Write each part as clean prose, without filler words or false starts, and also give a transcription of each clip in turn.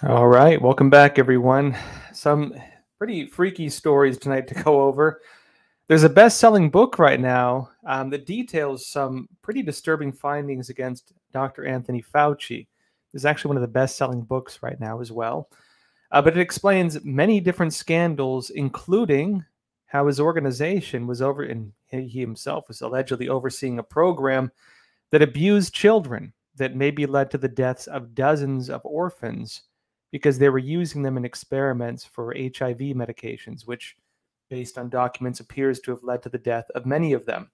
All right, welcome back, everyone. Some pretty freaky stories tonight to go over. There's a best-selling book right now that details some pretty disturbing findings against Dr. Anthony Fauci. It's actually one of the best-selling books right now as well. But it explains many different scandals, including how his organization was and he himself was allegedly overseeing a program that abused children that maybe led to the deaths of dozens of orphans because they were using them in experiments for HIV medications, which, based on documents, appears to have led to the death of many of them.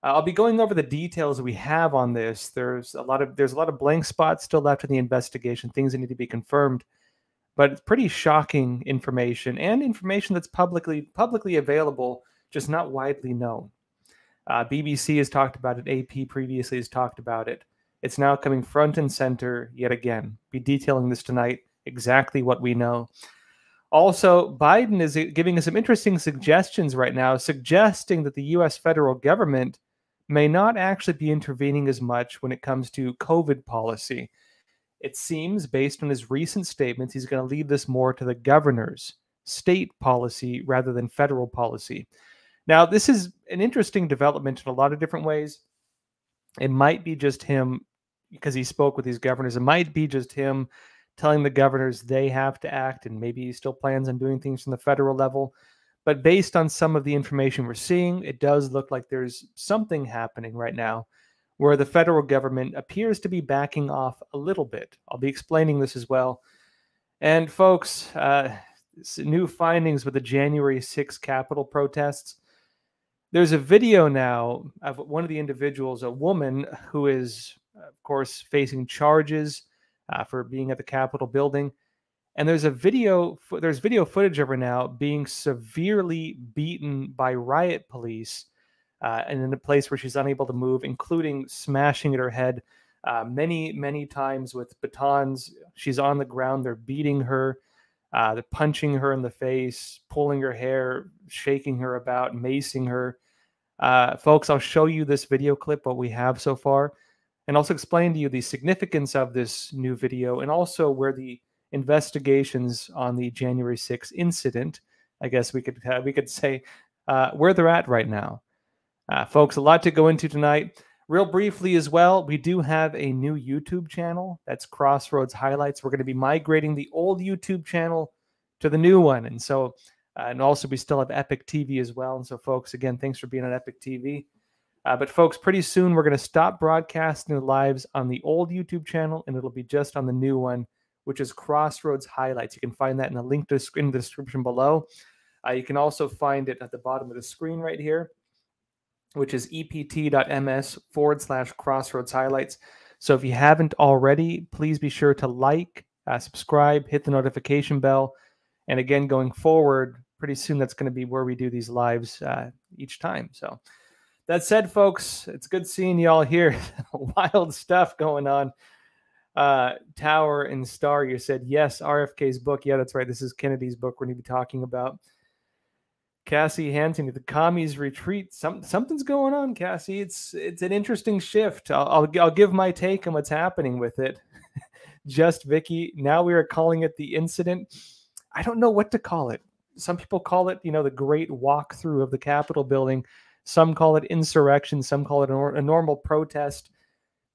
I'll be going over the details we have on this. There's a lot of blank spots still left in the investigation, things that need to be confirmed, but it's pretty shocking information and information that's publicly available, just not widely known. BBC has talked about it. AP previously has talked about it. It's now coming front and center yet again. Be detailing this tonight, exactly what we know. Also, Biden is giving us some interesting suggestions right now, suggesting that the U.S. federal government may not actually be intervening as much when it comes to COVID policy. It seems, based on his recent statements, he's going to leave this more to the governor's state policy rather than federal policy. Now, this is an interesting development in a lot of different ways. It might be just him, because he spoke with these governors, it might be just him telling the governors they have to act, and maybe he still plans on doing things from the federal level. But based on some of the information we're seeing, it does look like there's something happening right now where the federal government appears to be backing off a little bit. I'll be explaining this as well. And folks, new findings with the January 6th Capitol protests. There's a video now of one of the individuals, a woman who is, of course, facing charges for being at the Capitol building. And there's video footage of her now being severely beaten by riot police and in a place where she's unable to move, including smashing at her head many times with batons. She's on the ground. They're beating her. They're punching her in the face, pulling her hair, shaking her about, macing her. Folks, I'll show you this video clip, what we have so far, and also explain to you the significance of this new video and also where the investigations on the January 6th incident, I guess we could say, where they're at right now. Folks, a lot to go into tonight. Real briefly as well, we do have a new YouTube channel. That's Crossroads Highlights. We're going to be migrating the old YouTube channel to the new one. And so, and also we still have Epic TV as well. And so, folks, again, thanks for being on Epic TV. But folks, pretty soon we're going to stop broadcasting the lives on the old YouTube channel, and it'll be just on the new one, which is Crossroads Highlights. You can find that in the link in the description below. You can also find it at the bottom of the screen right here, which is ept.ms/Crossroads Highlights. So if you haven't already, please be sure to like, subscribe, hit the notification bell. And again, going forward, pretty soon that's going to be where we do these lives each time. So that said, folks, it's good seeing you all here. Wild stuff going on. Tower and Star, you said, yes, RFK's book. Yeah, that's right. This is Kennedy's book we're going to be talking about. Cassie Hanson, the commies retreat. Something's going on, Cassie. It's an interesting shift. I'll give my take on what's happening with it. Just Vicky. Now we are calling it the incident. I don't know what to call it. Some people call it, the great walkthrough of the Capitol building. Some call it insurrection. Some call it a normal protest.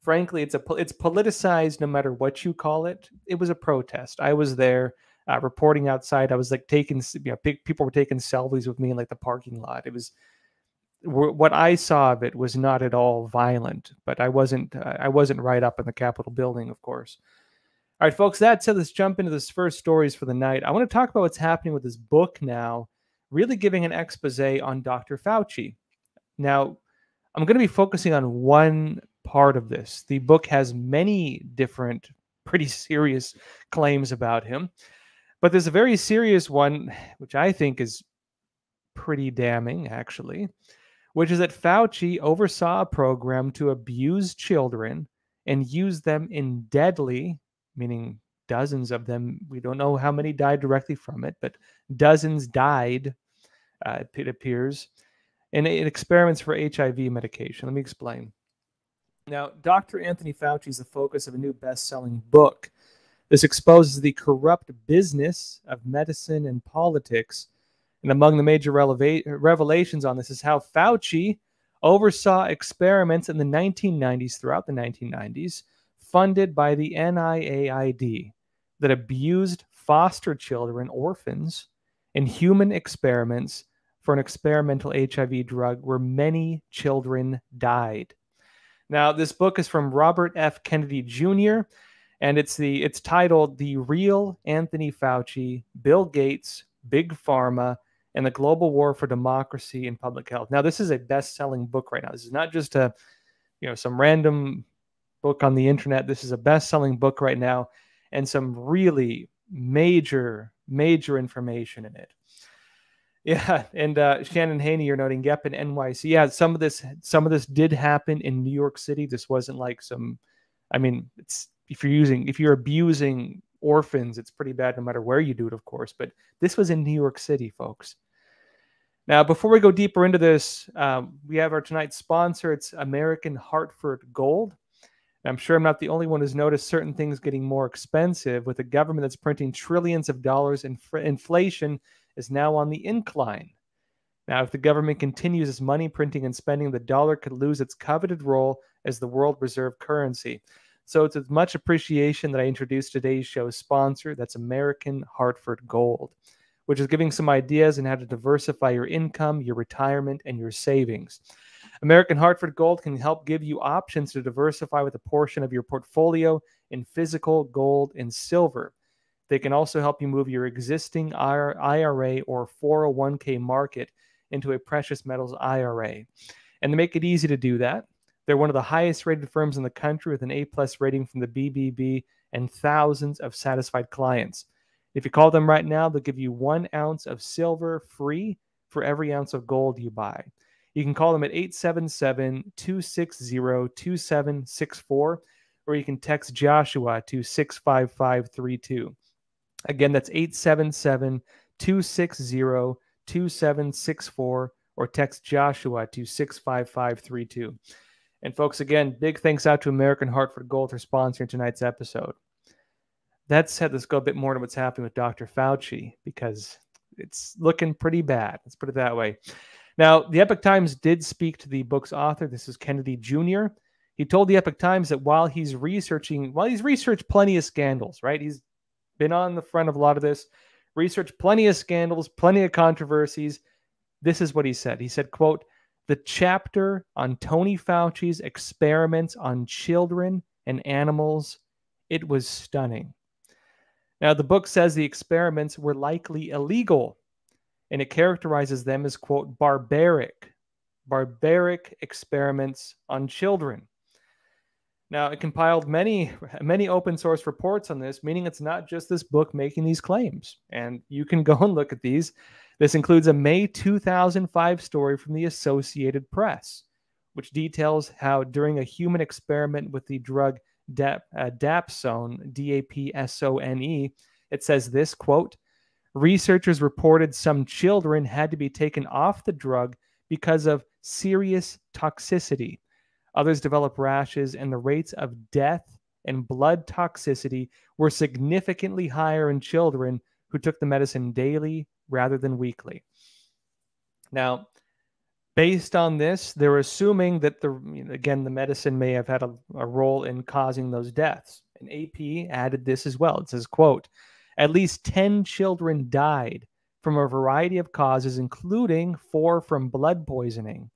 Frankly, it's politicized no matter what you call it. It was a protest. I was there. Reporting outside, I was like people were taking selfies with me in like the parking lot. It was what I saw of it was not at all violent, but I wasn't right up in the Capitol building, of course. All right, folks, that said, let's jump into this first stories for the night. I want to talk about what's happening with this book now, really giving an expose on Dr. Fauci. Now, I'm going to be focusing on one part of this. The book has many different, pretty serious claims about him. But there's a very serious one, which I think is pretty damning, actually, which is that Fauci oversaw a program to abuse children and use them in deadly, meaning dozens of them. We don't know how many died directly from it, but dozens died, it appears, in experiments for HIV medication. Let me explain. Now, Dr. Anthony Fauci is the focus of a new best-selling book This exposes the corrupt business of medicine and politics. And among the major revelations on this is how Fauci oversaw experiments in the 1990s, throughout the 1990s, funded by the NIAID, that abused foster children, orphans, in human experiments for an experimental HIV drug where many children died. Now, this book is from Robert F. Kennedy Jr., and it's titled The Real Anthony Fauci, Bill Gates, Big Pharma, and the Global War for Democracy and Public Health. Now, this is a best-selling book right now. This is not just some random book on the internet. This is a best-selling book right now, and some really major information in it. Yeah, and Shannon Haney, you're noting, yep, in NYC. Yeah, some of this did happen in New York City. This wasn't like it's if you're abusing orphans, it's pretty bad no matter where you do it, of course. But this was in New York City, folks. Now, before we go deeper into this, we have our tonight's sponsor. It's American Hartford Gold. I'm sure I'm not the only one who's noticed certain things getting more expensive. With a government that's printing trillions of dollars, and inflation is now on the incline. Now, if the government continues its money printing and spending, the dollar could lose its coveted role as the world reserve currency. So it's with much appreciation that I introduced today's show's sponsor. That's American Hartford Gold, which is giving some ideas on how to diversify your income, your retirement, and your savings. American Hartford Gold can help give you options to diversify with a portion of your portfolio in physical gold and silver. They can also help you move your existing IRA or 401k market into a precious metals IRA. And to make it easy to do that, they're one of the highest rated firms in the country with an A+ rating from the BBB and thousands of satisfied clients. If you call them right now, they'll give you 1 ounce of silver free for every ounce of gold you buy. You can call them at 877-260-2764, or you can text Joshua to 65532. Again, that's 877-260-2764, or text Joshua to 65532. And folks, again, big thanks out to American Hartford Gold for sponsoring tonight's episode. That said, let's go a bit more to what's happening with Dr. Fauci, because it's looking pretty bad. Let's put it that way. Now, the Epoch Times did speak to the book's author. This is Kennedy Jr. He told the Epoch Times that while he's researched plenty of scandals, right? He's been on the front of a lot of this, researched plenty of scandals, plenty of controversies. This is what he said. He said, quote, "The chapter on Tony Fauci's experiments on children and animals, it was stunning." Now, the book says the experiments were likely illegal, and it characterizes them as, quote, barbaric experiments on children. Now, it compiled many open source reports on this, meaning it's not just this book making these claims. And you can go and look at these. This includes a May 2005 story from the Associated Press, which details how during a human experiment with the drug dapsone, D-A-P-S-O-N-E, it says this, quote, "Researchers reported some children had to be taken off the drug because of serious toxicity. Others developed rashes, and the rates of death and blood toxicity were significantly higher in children who took the medicine daily rather than weekly." Now, based on this, they're assuming that the medicine may have had a role in causing those deaths. And AP added this as well. It says, quote, "At least 10 children died from a variety of causes, including 4 from blood poisoning.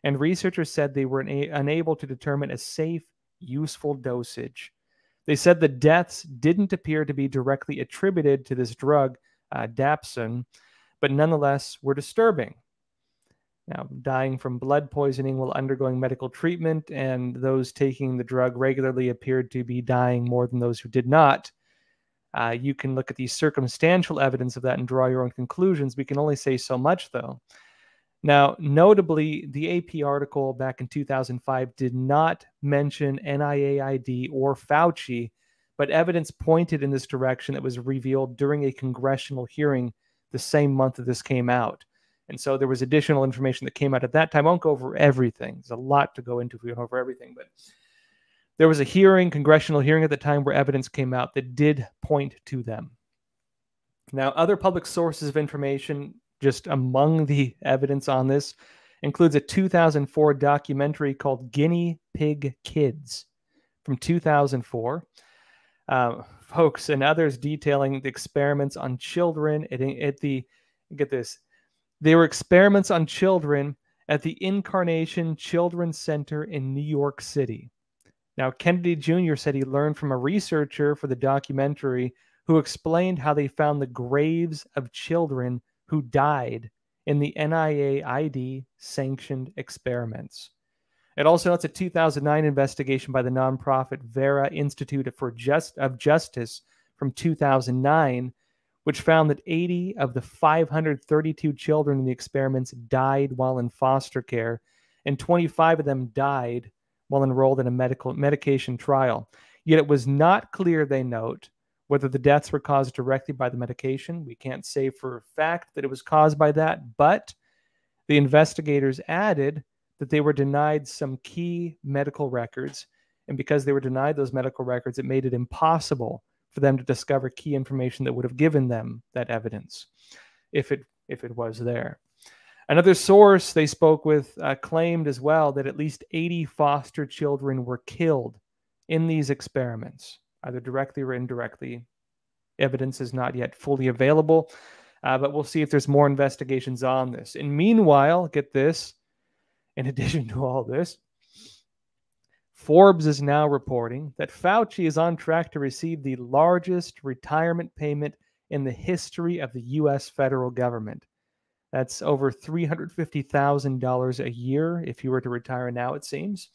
And researchers said they were unable to determine a safe, useful dosage. They said the deaths didn't appear to be directly attributed to this drug, dapsone, but nonetheless were disturbing." Now, dying from blood poisoning while undergoing medical treatment, and those taking the drug regularly appeared to be dying more than those who did not. You can look at the circumstantial evidence of that and draw your own conclusions. We can only say so much, though. Now, notably, the AP article back in 2005 did not mention NIAID or Fauci, but evidence pointed in this direction that was revealed during a congressional hearing the same month that this came out. And so there was additional information that came out at that time. I won't go over everything. There's a lot to go into if we go over everything. But There was a hearing, congressional hearing at the time, where evidence came out that did point to them. Now, other public sources of information, just among the evidence on this, includes a 2004 documentary called Guinea Pig Kids from 2004. Folks and others detailing the experiments on children get this, they were experiments on children at the Incarnation Children's Center in New York City. Now, Kennedy Jr. said he learned from a researcher for the documentary who explained how they found the graves of children who died in the NIAID sanctioned experiments. It also notes a 2009 investigation by the nonprofit Vera Institute of Justice from 2009, which found that 80 of the 532 children in the experiments died while in foster care, and 25 of them died while enrolled in a medication trial. Yet it was not clear, they note, whether the deaths were caused directly by the medication. We can't say for a fact that it was caused by that, but the investigators added that they were denied some key medical records, and because they were denied those medical records, it made it impossible for them to discover key information that would have given them that evidence if it was there. Another source they spoke with claimed as well that at least 80 foster children were killed in these experiments, either directly or indirectly. Evidence is not yet fully available, but we'll see if there's more investigations on this. And meanwhile, get this, in addition to all this, Forbes is now reporting that Fauci is on track to receive the largest retirement payment in the history of the U.S. federal government. That's over $350,000 a year if you were to retire now, it seems.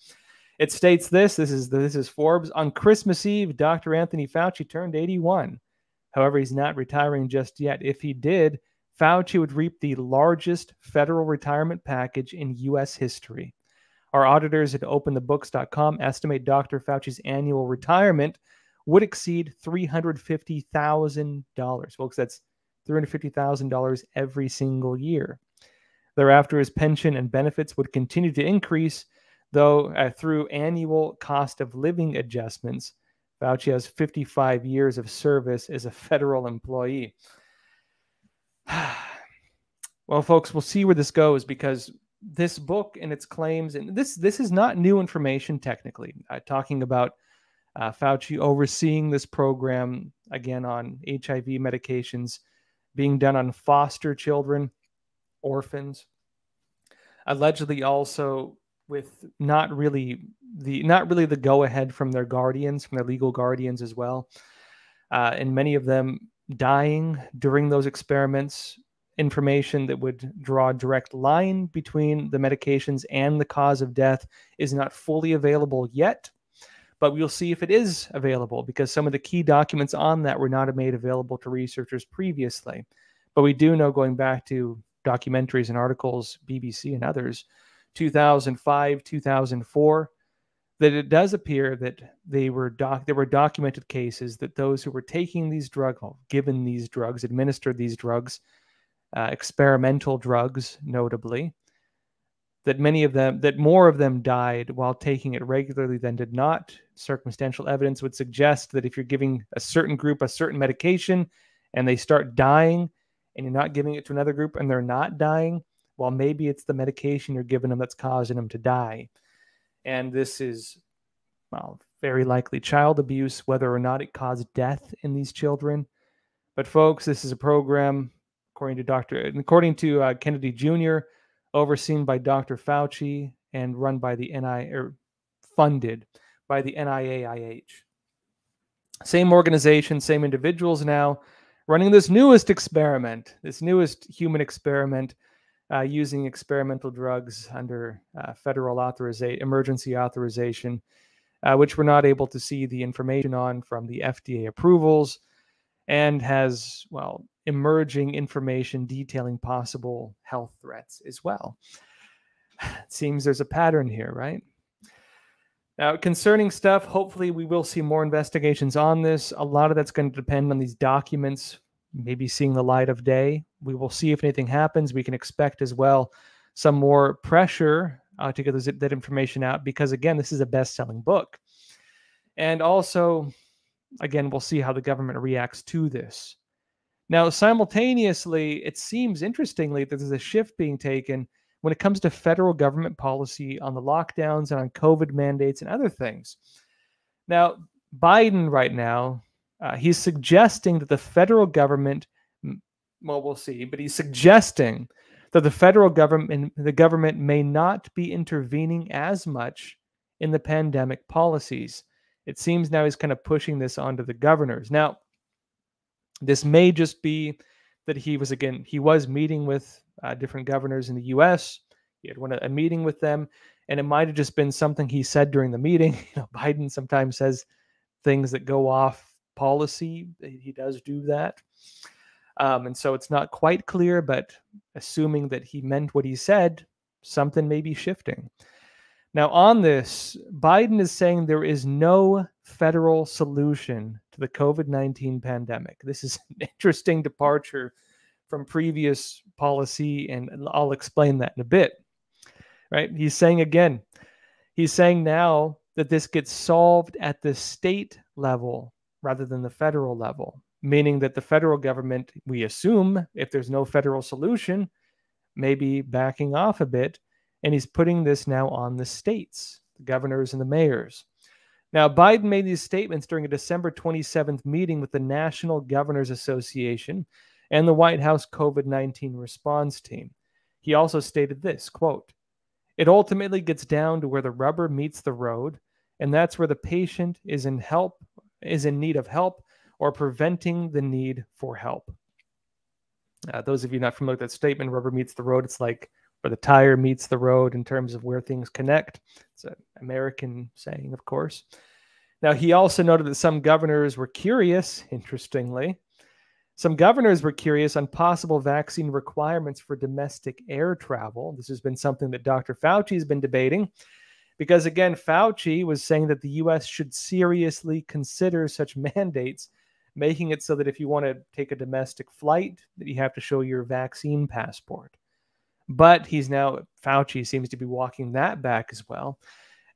It states this is Forbes. On Christmas Eve, Dr. Anthony Fauci turned 81. However, he's not retiring just yet. If he did, Fauci would reap the largest federal retirement package in U.S. history. Our auditors at openthebooks.com estimate Dr. Fauci's annual retirement would exceed $350,000. Folks, that's $350,000 every single year. Thereafter, his pension and benefits would continue to increase, though through annual cost of living adjustments. Fauci has 55 years of service as a federal employee. Well, folks, we'll see where this goes, because this book and its claims, and this is not new information technically, talking about Fauci overseeing this program, again, on HIV medications being done on foster children, orphans, allegedly also with not really the go-ahead from their guardians, from their legal guardians as well, and many of them dying during those experiments. Information that would draw a direct line between the medications and the cause of death is not fully available yet, but we'll see if it is available, because some of the key documents on that were not made available to researchers previously. But we do know, going back to documentaries and articles, BBC and others, 2005, 2004, that it does appear that there were documented cases that those who were taking these drugs, given these drugs, administered these drugs, experimental drugs, notably, that more of them died while taking it regularly than did not. Circumstantial evidence would suggest that if you're giving a certain group a certain medication and they start dying, and you're not giving it to another group and they're not dying, well, maybe it's the medication you're giving them that's causing them to die. And this is, well, very likely child abuse, whether or not it caused death in these children. But folks, this is a program, according to Kennedy Jr., overseen by Dr. Fauci and run by the funded by the NIAID. Same organization, same individuals now running this newest experiment, this newest human experiment using experimental drugs under federal emergency authorization, which we're not able to see the information on from the FDA approvals, and has, well, emerging information detailing possible health threats as well. It seems there's a pattern here, right? Now, concerning stuff, hopefully we will see more investigations on this. A lot of that's going to depend on these documents maybe seeing the light of day. We will see if anything happens. We can expect as well some more pressure to get that information out, because, again, this is a best-selling book. And also, again, we'll see how the government reacts to this. Now, simultaneously, it seems interestingly that there's a shift being taken when it comes to federal government policy on the lockdowns and on COVID mandates and other things. Now, Biden right now, he's suggesting that the federal government, well, we'll see, but he's suggesting that the government may not be intervening as much in the pandemic policies. It seems now he's kind of pushing this onto the governors. Now, this may just be that he was meeting with different governors in the U.S. He had a meeting with them, and it might have just been something he said during the meeting. Biden sometimes says things that go off policy. He does do that. And so it's not quite clear, but assuming that he meant what he said, something may be shifting. Now, on this, Biden is saying there is no federal solution to the COVID-19 pandemic. This is an interesting departure from previous policy, and I'll explain that in a bit. Right? He's saying now that this gets solved at the state level rather than the federal level, meaning that the federal government, we assume, if there's no federal solution, may be backing off a bit. And he's putting this now on the states, the governors and the mayors. Now, Biden made these statements during a December 27th meeting with the National Governors Association and the White House COVID-19 response team. He also stated this, quote, "It ultimately gets down to where the rubber meets the road, and that's where the patient is in need of help or preventing the need for help." Those of you not familiar with that statement, rubber meets the road, it's like where the tire meets the road in terms of where things connect. It's an American saying, of course. Now, he also noted that some governors were curious, interestingly. Some governors were curious on possible vaccine requirements for domestic air travel. This has been something that Dr. Fauci has been debating because, again, Fauci was saying that the U.S. should seriously consider such mandates, making it so that if you want to take a domestic flight, that you have to show your vaccine passport. But Fauci seems to be walking that back as well.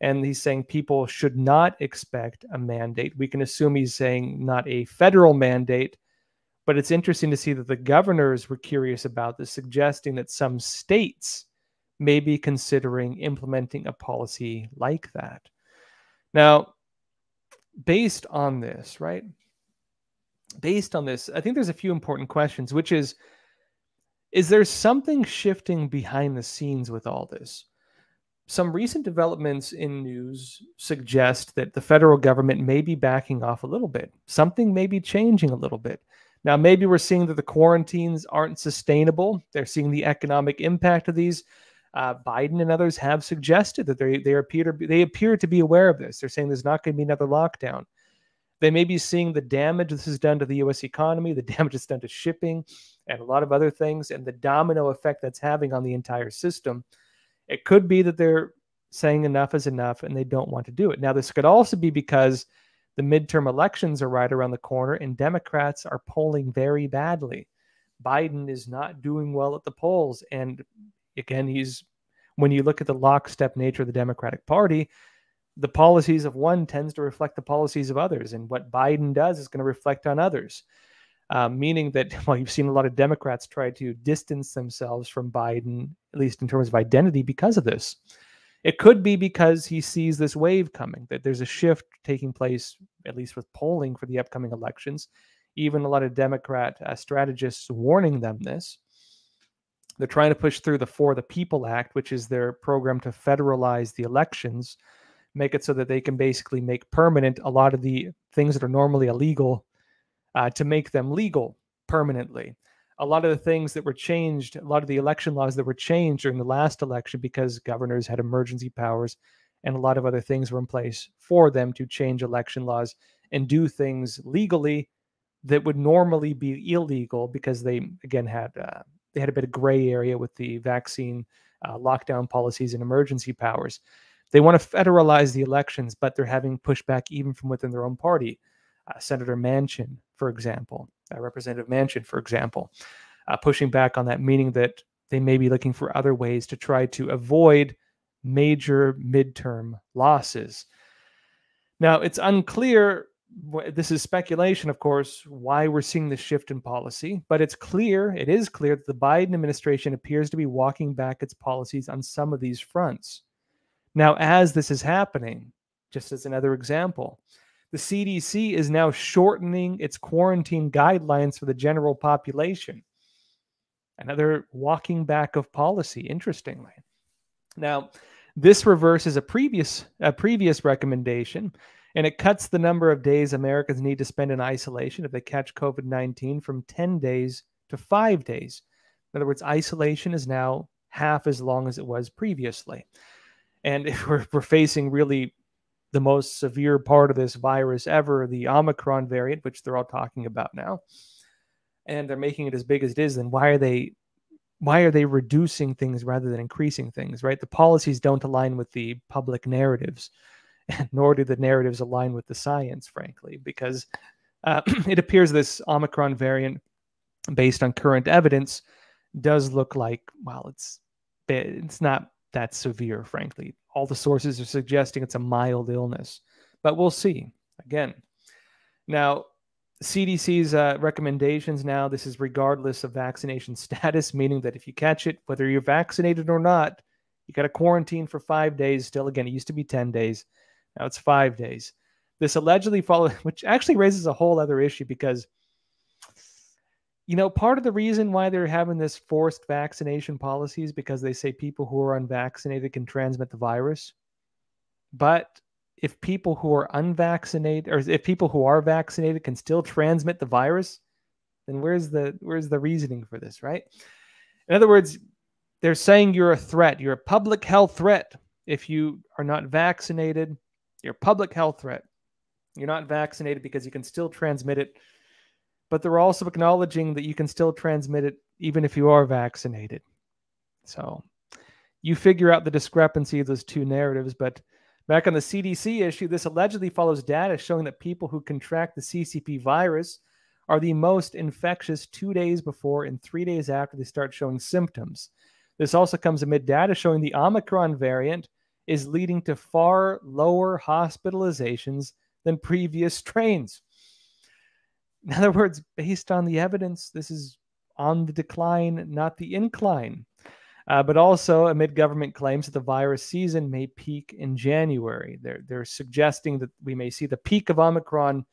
And he's saying people should not expect a mandate. We can assume he's saying not a federal mandate, but it's interesting to see that the governors were curious about this, suggesting that some states may be considering implementing a policy like that. Now, based on this, I think there's a few important questions, which is there something shifting behind the scenes with all this? Some recent developments in news suggest that the federal government may be backing off a little bit. Something may be changing a little bit. Now, maybe we're seeing that the quarantines aren't sustainable. They're seeing the economic impact of these. Biden and others have suggested that they appear to be aware of this. They're saying there's not going to be another lockdown. They may be seeing the damage this has done to the U.S. economy, the damage it's done to shipping, and a lot of other things, and the domino effect that's having on the entire system. It could be that they're saying enough is enough and they don't want to do it. Now, this could also be because the midterm elections are right around the corner and Democrats are polling very badly. Biden is not doing well at the polls. And again, when you look at the lockstep nature of the Democratic Party, the policies of one tends to reflect the policies of others. And what Biden does is going to reflect on others. Meaning that, well, you've seen a lot of Democrats try to distance themselves from Biden, at least in terms of identity, because of this. It could be because he sees this wave coming, that there's a shift taking place, at least with polling for the upcoming elections. Even a lot of Democrat strategists warning them this. They're trying to push through the For the People Act, which is their program to federalize the elections, make it so that they can basically make permanent a lot of the things that are normally illegal, to make them legal permanently. A lot of the things that were changed, a lot of the election laws that were changed during the last election because governors had emergency powers and a lot of other things were in place for them to change election laws and do things legally that would normally be illegal because they, again, had a bit of gray area with the vaccine lockdown policies and emergency powers. They want to federalize the elections, but they're having pushback even from within their own party. Senator Manchin, for example, Representative Manchin, for example, pushing back on that, meaning that they may be looking for other ways to try to avoid major midterm losses. Now, it's unclear, this is speculation, of course, why we're seeing this shift in policy, but it is clear that the Biden administration appears to be walking back its policies on some of these fronts. Now, as this is happening, just as another example, the CDC is now shortening its quarantine guidelines for the general population. Another walking back of policy, interestingly. Now, this reverses a previous recommendation, and it cuts the number of days Americans need to spend in isolation if they catch COVID-19 from 10 days to 5 days. In other words, isolation is now half as long as it was previously. And if we're facing really the most severe part of this virus ever, the Omicron variant, which they're all talking about now, and they're making it as big as it is, then why are they reducing things rather than increasing things, right? The policies don't align with the public narratives, nor do the narratives align with the science, frankly, because it appears this Omicron variant, based on current evidence, does look like, well, it's not that severe, frankly. All the sources are suggesting it's a mild illness, but we'll see. Again, now, CDC's recommendations now, this is regardless of vaccination status, meaning that if you catch it, whether you're vaccinated or not, you got to quarantine for 5 days. Still, again, it used to be 10 days. Now it's 5 days. This allegedly follows, which actually raises a whole other issue because, part of the reason why they're having this forced vaccination policy is because they say people who are unvaccinated can transmit the virus. But if people who are unvaccinated, or if people who are vaccinated can still transmit the virus, then where's the reasoning for this, right? In other words, they're saying you're a threat. You're a public health threat. If you are not vaccinated, you're a public health threat. You're not vaccinated because you can still transmit it. But they're also acknowledging that you can still transmit it even if you are vaccinated. So you figure out the discrepancy of those two narratives. But back on the CDC issue, this allegedly follows data showing that people who contract the CCP virus are the most infectious 2 days before and 3 days after they start showing symptoms. This also comes amid data showing the Omicron variant is leading to far lower hospitalizations than previous strains. In other words, based on the evidence, this is on the decline, not the incline. But also amid government claims that the virus season may peak in January. They're suggesting that we may see the peak of Omicron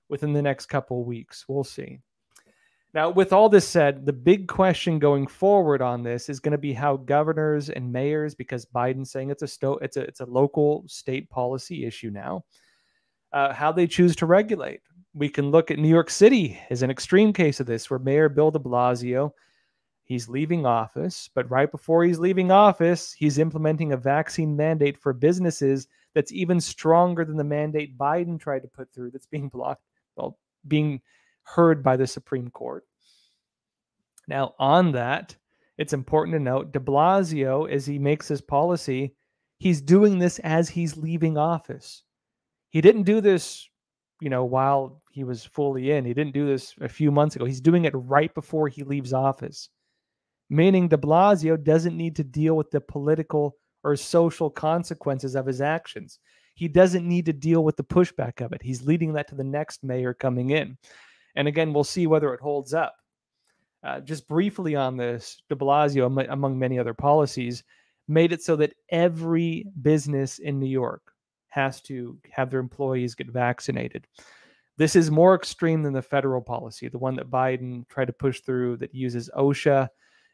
within the next couple of weeks. We'll see. Now, with all this said, the big question going forward on this is going to be how governors and mayors, because Biden's saying it's a local state policy issue now, how they choose to regulate. We can look at New York City as an extreme case of this, where Mayor Bill de Blasio, he's leaving office, but right before he's leaving office, he's implementing a vaccine mandate for businesses that's even stronger than the mandate Biden tried to put through, that's being being heard by the Supreme Court. Now, on that, it's important to note, de Blasio, as he makes this policy, he's doing this as he's leaving office. He didn't do this, while he was fully in. He didn't do this a few months ago. He's doing it right before he leaves office, meaning de Blasio doesn't need to deal with the political or social consequences of his actions. He doesn't need to deal with the pushback of it. He's leading that to the next mayor coming in. And again, we'll see whether it holds up. Just briefly on this, de Blasio, among many other policies, made it so that every business in New York has to have their employees get vaccinated. This is more extreme than the federal policy, the one that Biden tried to push through that uses OSHA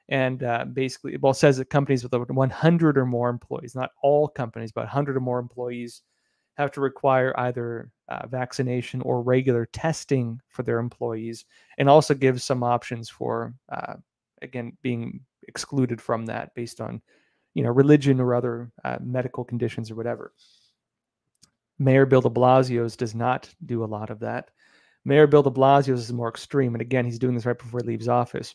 and basically, says that companies with over 100 or more employees, not all companies, but 100 or more employees, have to require either vaccination or regular testing for their employees, and also gives some options for, again, being excluded from that based on, religion or other medical conditions or whatever. Mayor Bill de Blasio's does not do a lot of that. Mayor Bill de Blasio's is more extreme, and again, he's doing this right before he leaves office.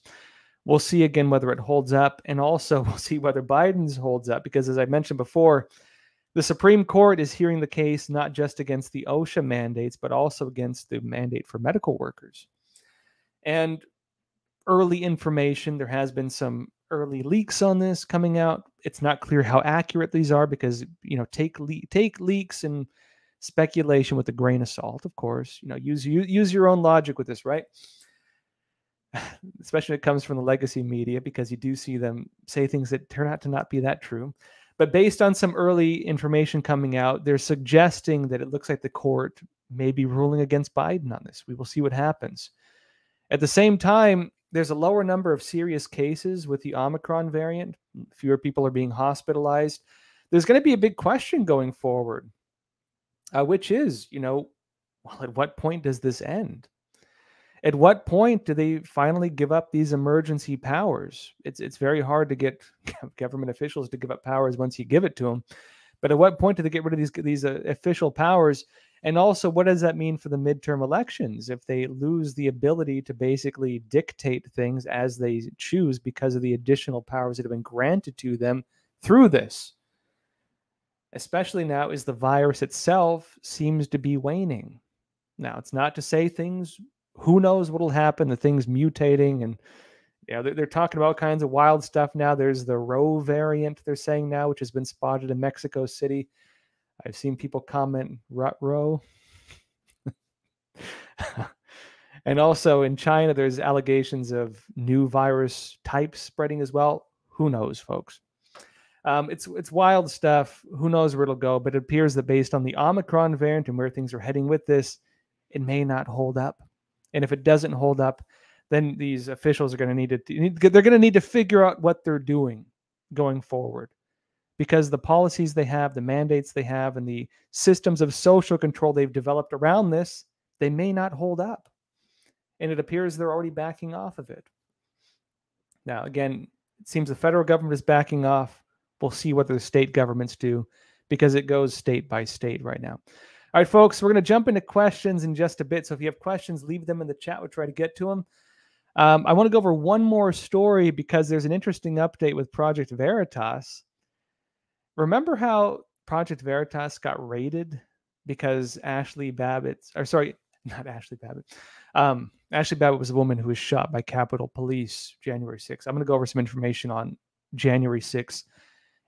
We'll see again whether it holds up, and also we'll see whether Biden's holds up, because as I mentioned before, the Supreme Court is hearing the case not just against the OSHA mandates, but also against the mandate for medical workers. And early information, there has been some early leaks on this coming out. It's not clear how accurate these are because, take leaks and speculation with a grain of salt, of course. Use your own logic with this, right? Especially when it comes from the legacy media, because you do see them say things that turn out to not be that true. But based on some early information coming out, they're suggesting that it looks like the court may be ruling against Biden on this. We will see what happens. At the same time, there's a lower number of serious cases with the Omicron variant. Fewer people are being hospitalized. There's going to be a big question going forward, which is, well, at what point does this end? At what point do they finally give up these emergency powers? It's very hard to get government officials to give up powers once you give it to them. But at what point do they get rid of these official powers? And also, what does that mean for the midterm elections if they lose the ability to basically dictate things as they choose because of the additional powers that have been granted to them through this? Especially now as the virus itself seems to be waning. Now, it's not to say things, who knows what will happen, the thing's mutating, and they're talking about all kinds of wild stuff now. There's the Rho variant, they're saying now, which has been spotted in Mexico City. I've seen people comment, Rut-row. And also in China, there's allegations of new virus types spreading as well. Who knows, folks? It's wild stuff. Who knows where it'll go? But it appears that based on the Omicron variant and where things are heading with this, it may not hold up. And if it doesn't hold up, then these officials are going to need to figure out what they're doing going forward, because the policies they have, the mandates they have, and the systems of social control they've developed around this, they may not hold up. And it appears they're already backing off of it. Now, again, it seems the federal government is backing off. We'll see what the state governments do, because it goes state by state right now. All right, folks, we're going to jump into questions in just a bit. So if you have questions, leave them in the chat. We'll try to get to them. I want to go over one more story because there's an interesting update with Project Veritas. Remember how Project Veritas got raided because Ashley Babbitt was a woman who was shot by Capitol Police January 6th. I'm going to go over some information on January 6th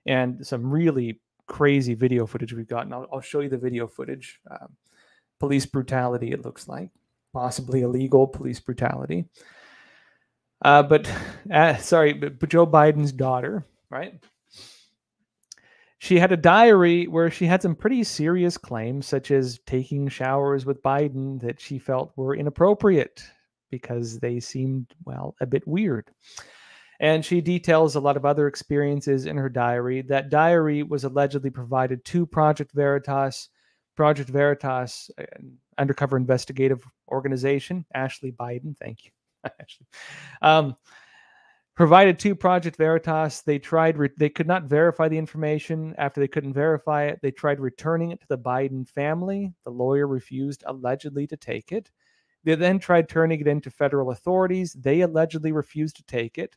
and some really crazy video footage we've gotten. I'll show you the video footage. Police brutality, it looks like. Possibly illegal police brutality. But Joe Biden's daughter, right? She had a diary where she had some pretty serious claims, such as taking showers with Biden that she felt were inappropriate because they seemed, well, a bit weird. And she details a lot of other experiences in her diary. That diary was allegedly provided to Project Veritas. Project Veritas, an undercover investigative organization, Ashley Biden, thank you, Ashley, provided to Project Veritas. They could not verify the information. After they couldn't verify it, they tried returning it to the Biden family. The lawyer refused, allegedly, to take it. They then tried turning it into federal authorities. They allegedly refused to take it.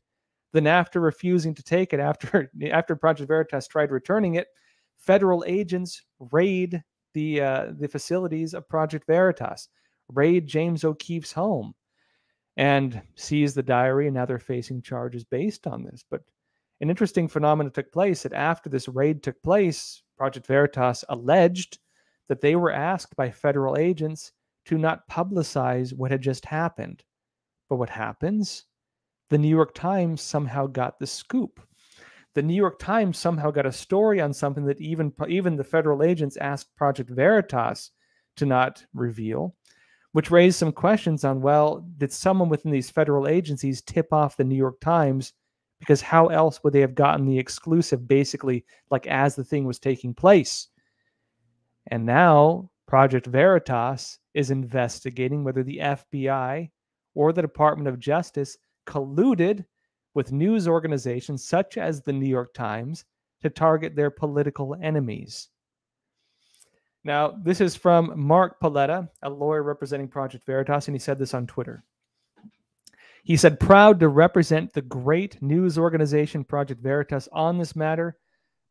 Then after refusing to take it, after Project Veritas tried returning it, federal agents raid the facilities of Project Veritas, raid James O'Keefe's home, and seize the diary, and now they're facing charges based on this. But an interesting phenomenon took place that after this raid took place, Project Veritas alleged that they were asked by federal agents to not publicize what had just happened. But what happens? The New York Times somehow got the scoop. The New York Times somehow got a story on something that even the federal agents asked Project Veritas to not reveal, which raised some questions on, well, did someone within these federal agencies tip off the New York Times? Because how else would they have gotten the exclusive, basically, like as the thing was taking place? And now Project Veritas is investigating whether the FBI or the Department of Justice colluded with news organizations such as the New York Times to target their political enemies. Now, this is from Mark Paletta, a lawyer representing Project Veritas, and he said this on Twitter. He said, "Proud to represent the great news organization Project Veritas on this matter,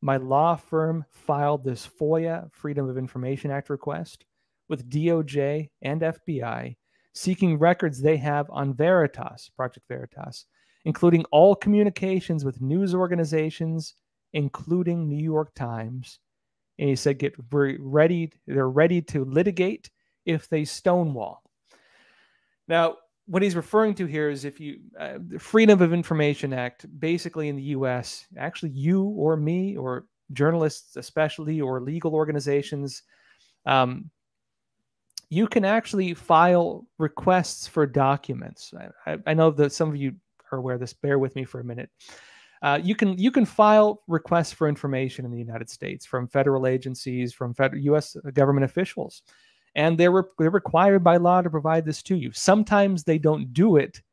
my law firm filed this FOIA, Freedom of Information Act request, with DOJ and FBI, seeking records they have on Veritas, Project Veritas, including all communications with news organizations, including New York Times, And he said, they're ready to litigate if they stonewall. Now, what he's referring to here is the Freedom of Information Act, basically in the US, actually you or me or journalists especially or legal organizations, you can actually file requests for documents. I know that some of you are aware of this. Bear with me for a minute. You can file requests for information in the United States from federal agencies, from U.S. government officials. And they're required by law to provide this to you. Sometimes they don't do it,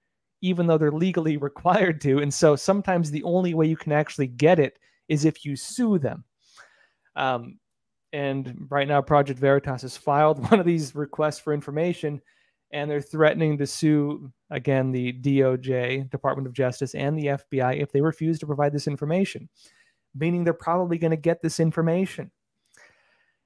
even though they're legally required to. And so sometimes the only way you can actually get it is if you sue them. And right now, Project Veritas has filed one of these requests for information, and they're threatening to sue, again, the DOJ, Department of Justice, and the FBI if they refuse to provide this information, meaning they're probably going to get this information.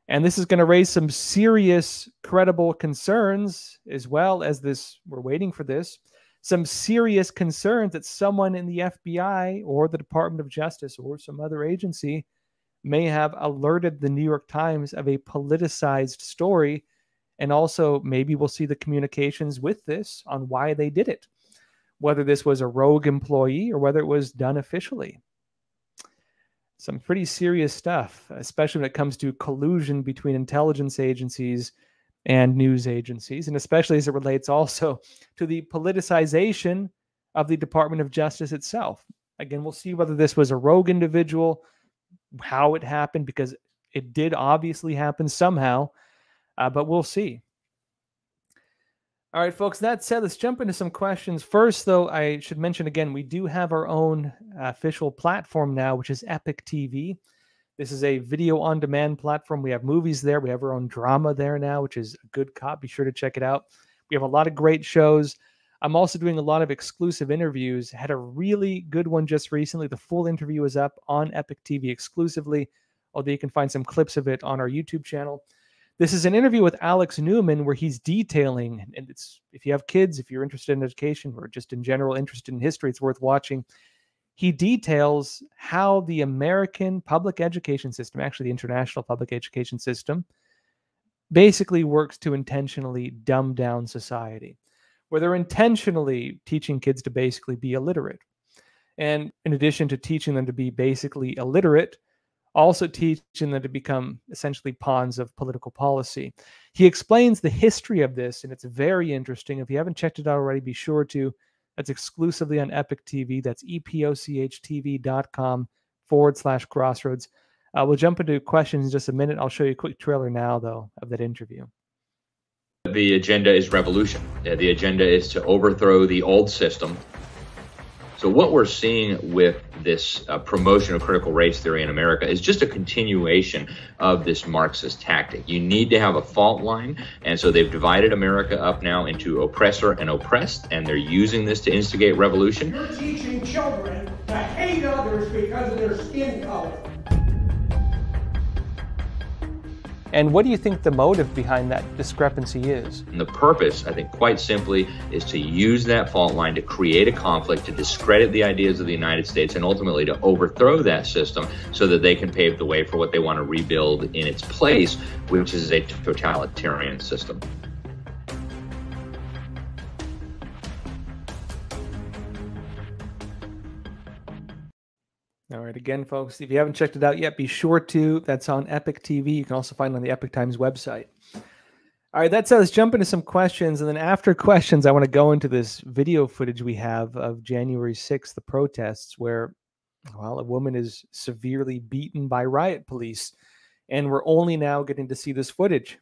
And this is going to raise some serious, credible concerns, as well as this, we're waiting for this, some serious concerns that someone in the FBI or the Department of Justice or some other agency may have alerted the New York Times of a politicized story. And also maybe we'll see the communications with this on why they did it, whether this was a rogue employee or whether it was done officially. Some pretty serious stuff, especially when it comes to collusion between intelligence agencies and news agencies, and especially as it relates also to the politicization of the Department of Justice itself. Again, we'll see whether this was a rogue individual, how it happened, because it did obviously happen somehow, but we'll see. All right, folks, that said, let's jump into some questions. First, though, I should mention again, we do have our own official platform now, which is Epic TV. This is a video on-demand platform. We have movies there. We have our own drama there now, which is a good cop. Be sure to check it out. We have a lot of great shows. I'm also doing a lot of exclusive interviews. Had a really good one just recently. The full interview is up on Epic TV exclusively, although you can find some clips of it on our YouTube channel. This is an interview with Alex Newman where he's detailing, and it's, if you have kids, if you're interested in education or just in general interested in history, it's worth watching. He details how the American public education system, actually the international public education system, basically works to intentionally dumb down society, where they're intentionally teaching kids to basically be illiterate. And in addition to teaching them to be basically illiterate, also teaching them to become essentially pawns of political policy. He explains the history of this, and it's very interesting. If you haven't checked it out already, be sure to. That's exclusively on Epic TV. That's epochtv.com/Crossroads. We'll jump into questions in just a minute. I'll show you a quick trailer now, though, of that interview. The agenda is revolution. The agenda is to overthrow the old system. So what we're seeing with this promotion of critical race theory in America is just a continuation of this Marxist tactic. You need to have a fault line, and so they've divided America up now into oppressor and oppressed, and they're using this to instigate revolution. You're teaching children to hate others because of their skin color. And what do you think the motive behind that discrepancy is? And the purpose, I think, quite simply, is to use that fault line to create a conflict, to discredit the ideas of the United States, and ultimately to overthrow that system so that they can pave the way for what they want to rebuild in its place, which is a totalitarian system. All right, again, folks, if you haven't checked it out yet, be sure to. That's on Epic TV. You can also find it on the Epic Times website. All right, that said, let's jump into some questions. And then after questions, I want to go into this video footage we have of January 6th, the protests, where, well, a woman is severely beaten by riot police. And we're only now getting to see this footage.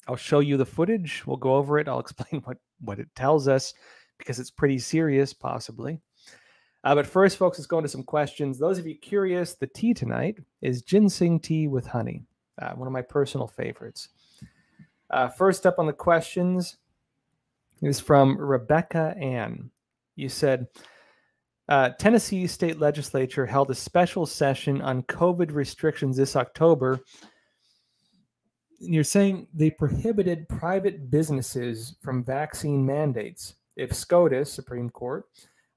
I'll show you the footage. We'll go over it. I'll explain what it tells us, because it's pretty serious, possibly. But first, folks, let's go into some questions. Those of you curious, the tea tonight is ginseng tea with honey, one of my personal favorites. First up on the questions is from Rebecca Ann. You said, Tennessee state legislature held a special session on COVID restrictions this October. You're saying they prohibited private businesses from vaccine mandates. If SCOTUS, Supreme Court,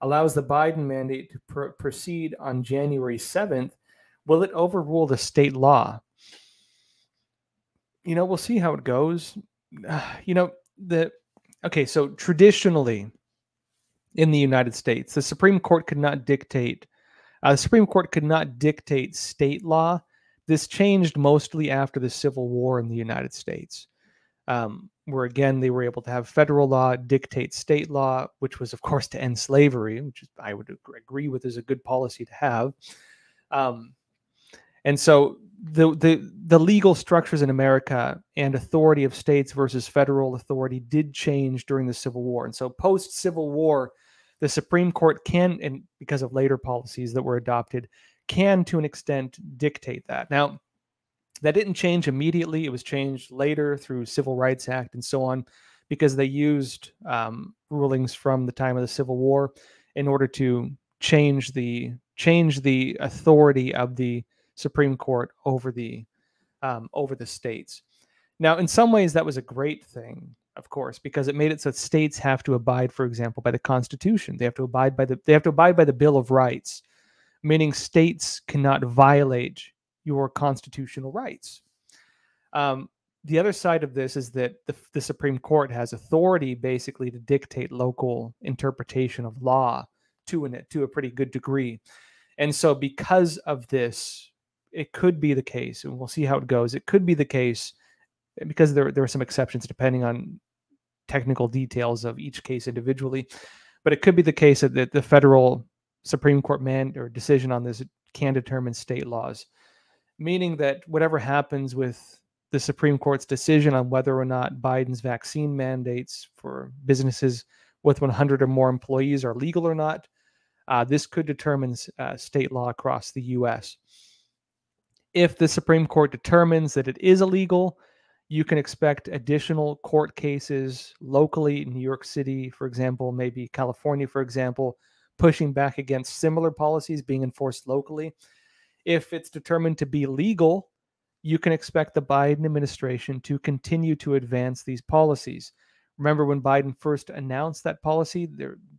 allows the Biden mandate to proceed on January 7th, will it overrule the state law? we'll see how it goes. So traditionally in the United States, the Supreme Court could not dictate state law. This changed mostly after the Civil War in the United States, where again they were able to have federal law dictate state law, which was, of course, to end slavery, which I would agree with is a good policy to have. And so the legal structures in America and authority of states versus federal authority did change during the Civil War. And so post-Civil War, the Supreme Court can, and because of later policies that were adopted, can to an extent dictate that. Now, that didn't change immediately. It was changed later through Civil Rights Act and so on, because they used rulings from the time of the Civil War in order to change the authority of the Supreme Court over the states. Now, in some ways, that was a great thing, of course, because it made it so that states have to abide, for example, by the Constitution. They have to abide by the Bill of Rights, meaning states cannot violate your constitutional rights. The other side of this is that the Supreme Court has authority basically to dictate local interpretation of law to a pretty good degree. And so because of this, it could be the case, and we'll see how it goes. It could be the case, because there are some exceptions depending on technical details of each case individually, but it could be the case that the federal Supreme Court decision on this can determine state laws, meaning that whatever happens with the Supreme Court's decision on whether or not Biden's vaccine mandates for businesses with 100 or more employees are legal or not, this could determine state law across the U.S. If the Supreme Court determines that it is illegal, you can expect additional court cases locally in New York City, for example, maybe California, for example, pushing back against similar policies being enforced locally. If it's determined to be legal, you can expect the Biden administration to continue to advance these policies. Remember when Biden first announced that policy,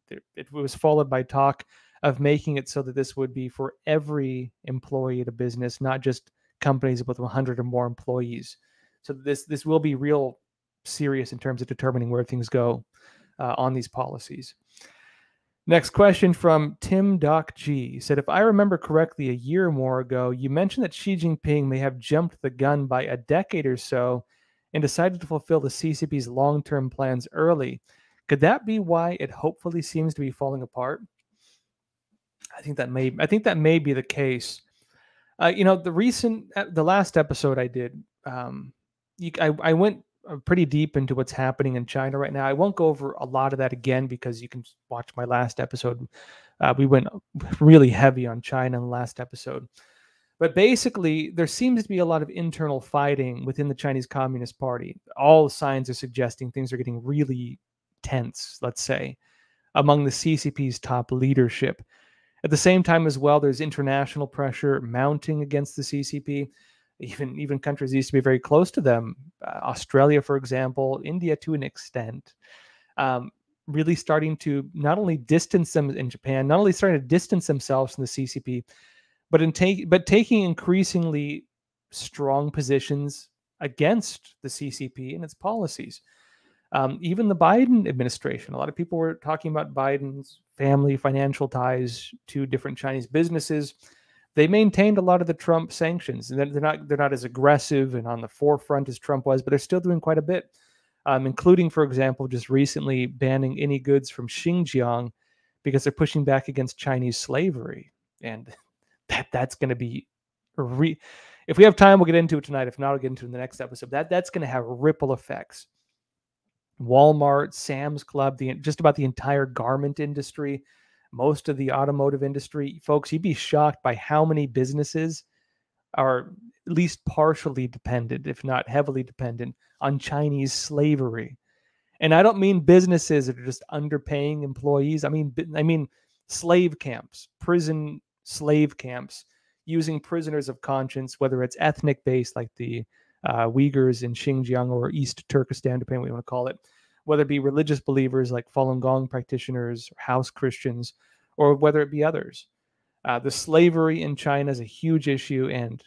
it was followed by talk of making it so that this would be for every employee at a business, not just companies with 100 or more employees. So this will be real serious in terms of determining where things go on these policies. Next question from Tim Doc G. He said, if I remember correctly, a year or more ago, you mentioned that Xi Jinping may have jumped the gun by a decade or so and decided to fulfill the CCP's long-term plans early. Could that be why it hopefully seems to be falling apart? I think that may be the case. The last episode I did, I went pretty deep into what's happening in China right now. I won't go over a lot of that again because you can watch my last episode. We went really heavy on China in the last episode. But basically, there seems to be a lot of internal fighting within the Chinese Communist Party. All signs are suggesting things are getting really tense, let's say, among the CCP's top leadership. At the same time as well, there's international pressure mounting against the CCP. Even countries used to be very close to them, Australia, for example, India to an extent, really starting to not only distance them in Japan, not only starting to distance themselves from the CCP, but taking increasingly strong positions against the CCP and its policies. Even the Biden administration, a lot of people were talking about Biden's family financial ties to different Chinese businesses. They maintained a lot of the Trump sanctions, and they're not as aggressive and on the forefront as Trump was, but they're still doing quite a bit, including, for example, just recently banning any goods from Xinjiang because they're pushing back against Chinese slavery. And that's going to be if we have time, we'll get into it tonight. If not, I'll get into it in the next episode. That's going to have ripple effects. Walmart, Sam's Club, just about the entire garment industry, most of the automotive industry. Folks, you'd be shocked by how many businesses are at least partially dependent, if not heavily dependent, on Chinese slavery. And I don't mean businesses that are just underpaying employees. I mean slave camps, prison slave camps, using prisoners of conscience, whether it's ethnic based like the Uyghurs in Xinjiang or East Turkestan, depending on what you want to call it, whether it be religious believers like Falun Gong practitioners, or house Christians, or whether it be others. The slavery in China is a huge issue, and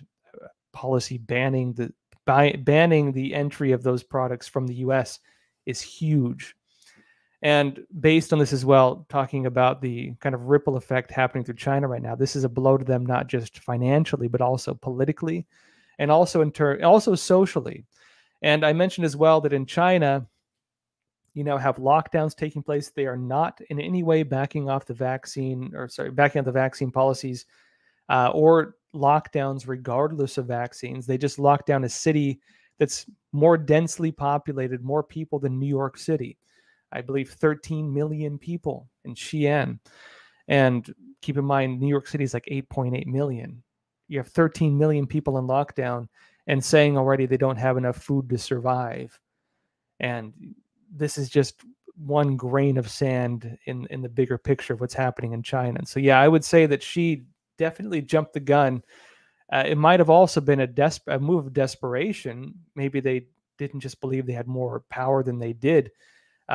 policy banning the banning the entry of those products from the US is huge. And based on this as well, talking about the kind of ripple effect happening through China right now, this is a blow to them, not just financially, but also politically, and also also socially. And I mentioned as well that in China, you now have lockdowns taking place. They are not in any way backing off the vaccine, backing off the vaccine policies, or lockdowns regardless of vaccines. They just locked down a city that's more densely populated, more people than New York City. I believe 13 million people in Xi'an. And keep in mind, New York City is like 8.8 million. You have 13 million people in lockdown and saying already they don't have enough food to survive. And this is just one grain of sand in the bigger picture of what's happening in China. And so, yeah, I would say that she definitely jumped the gun. It might have also been a move of desperation. Maybe they didn't just believe they had more power than they did.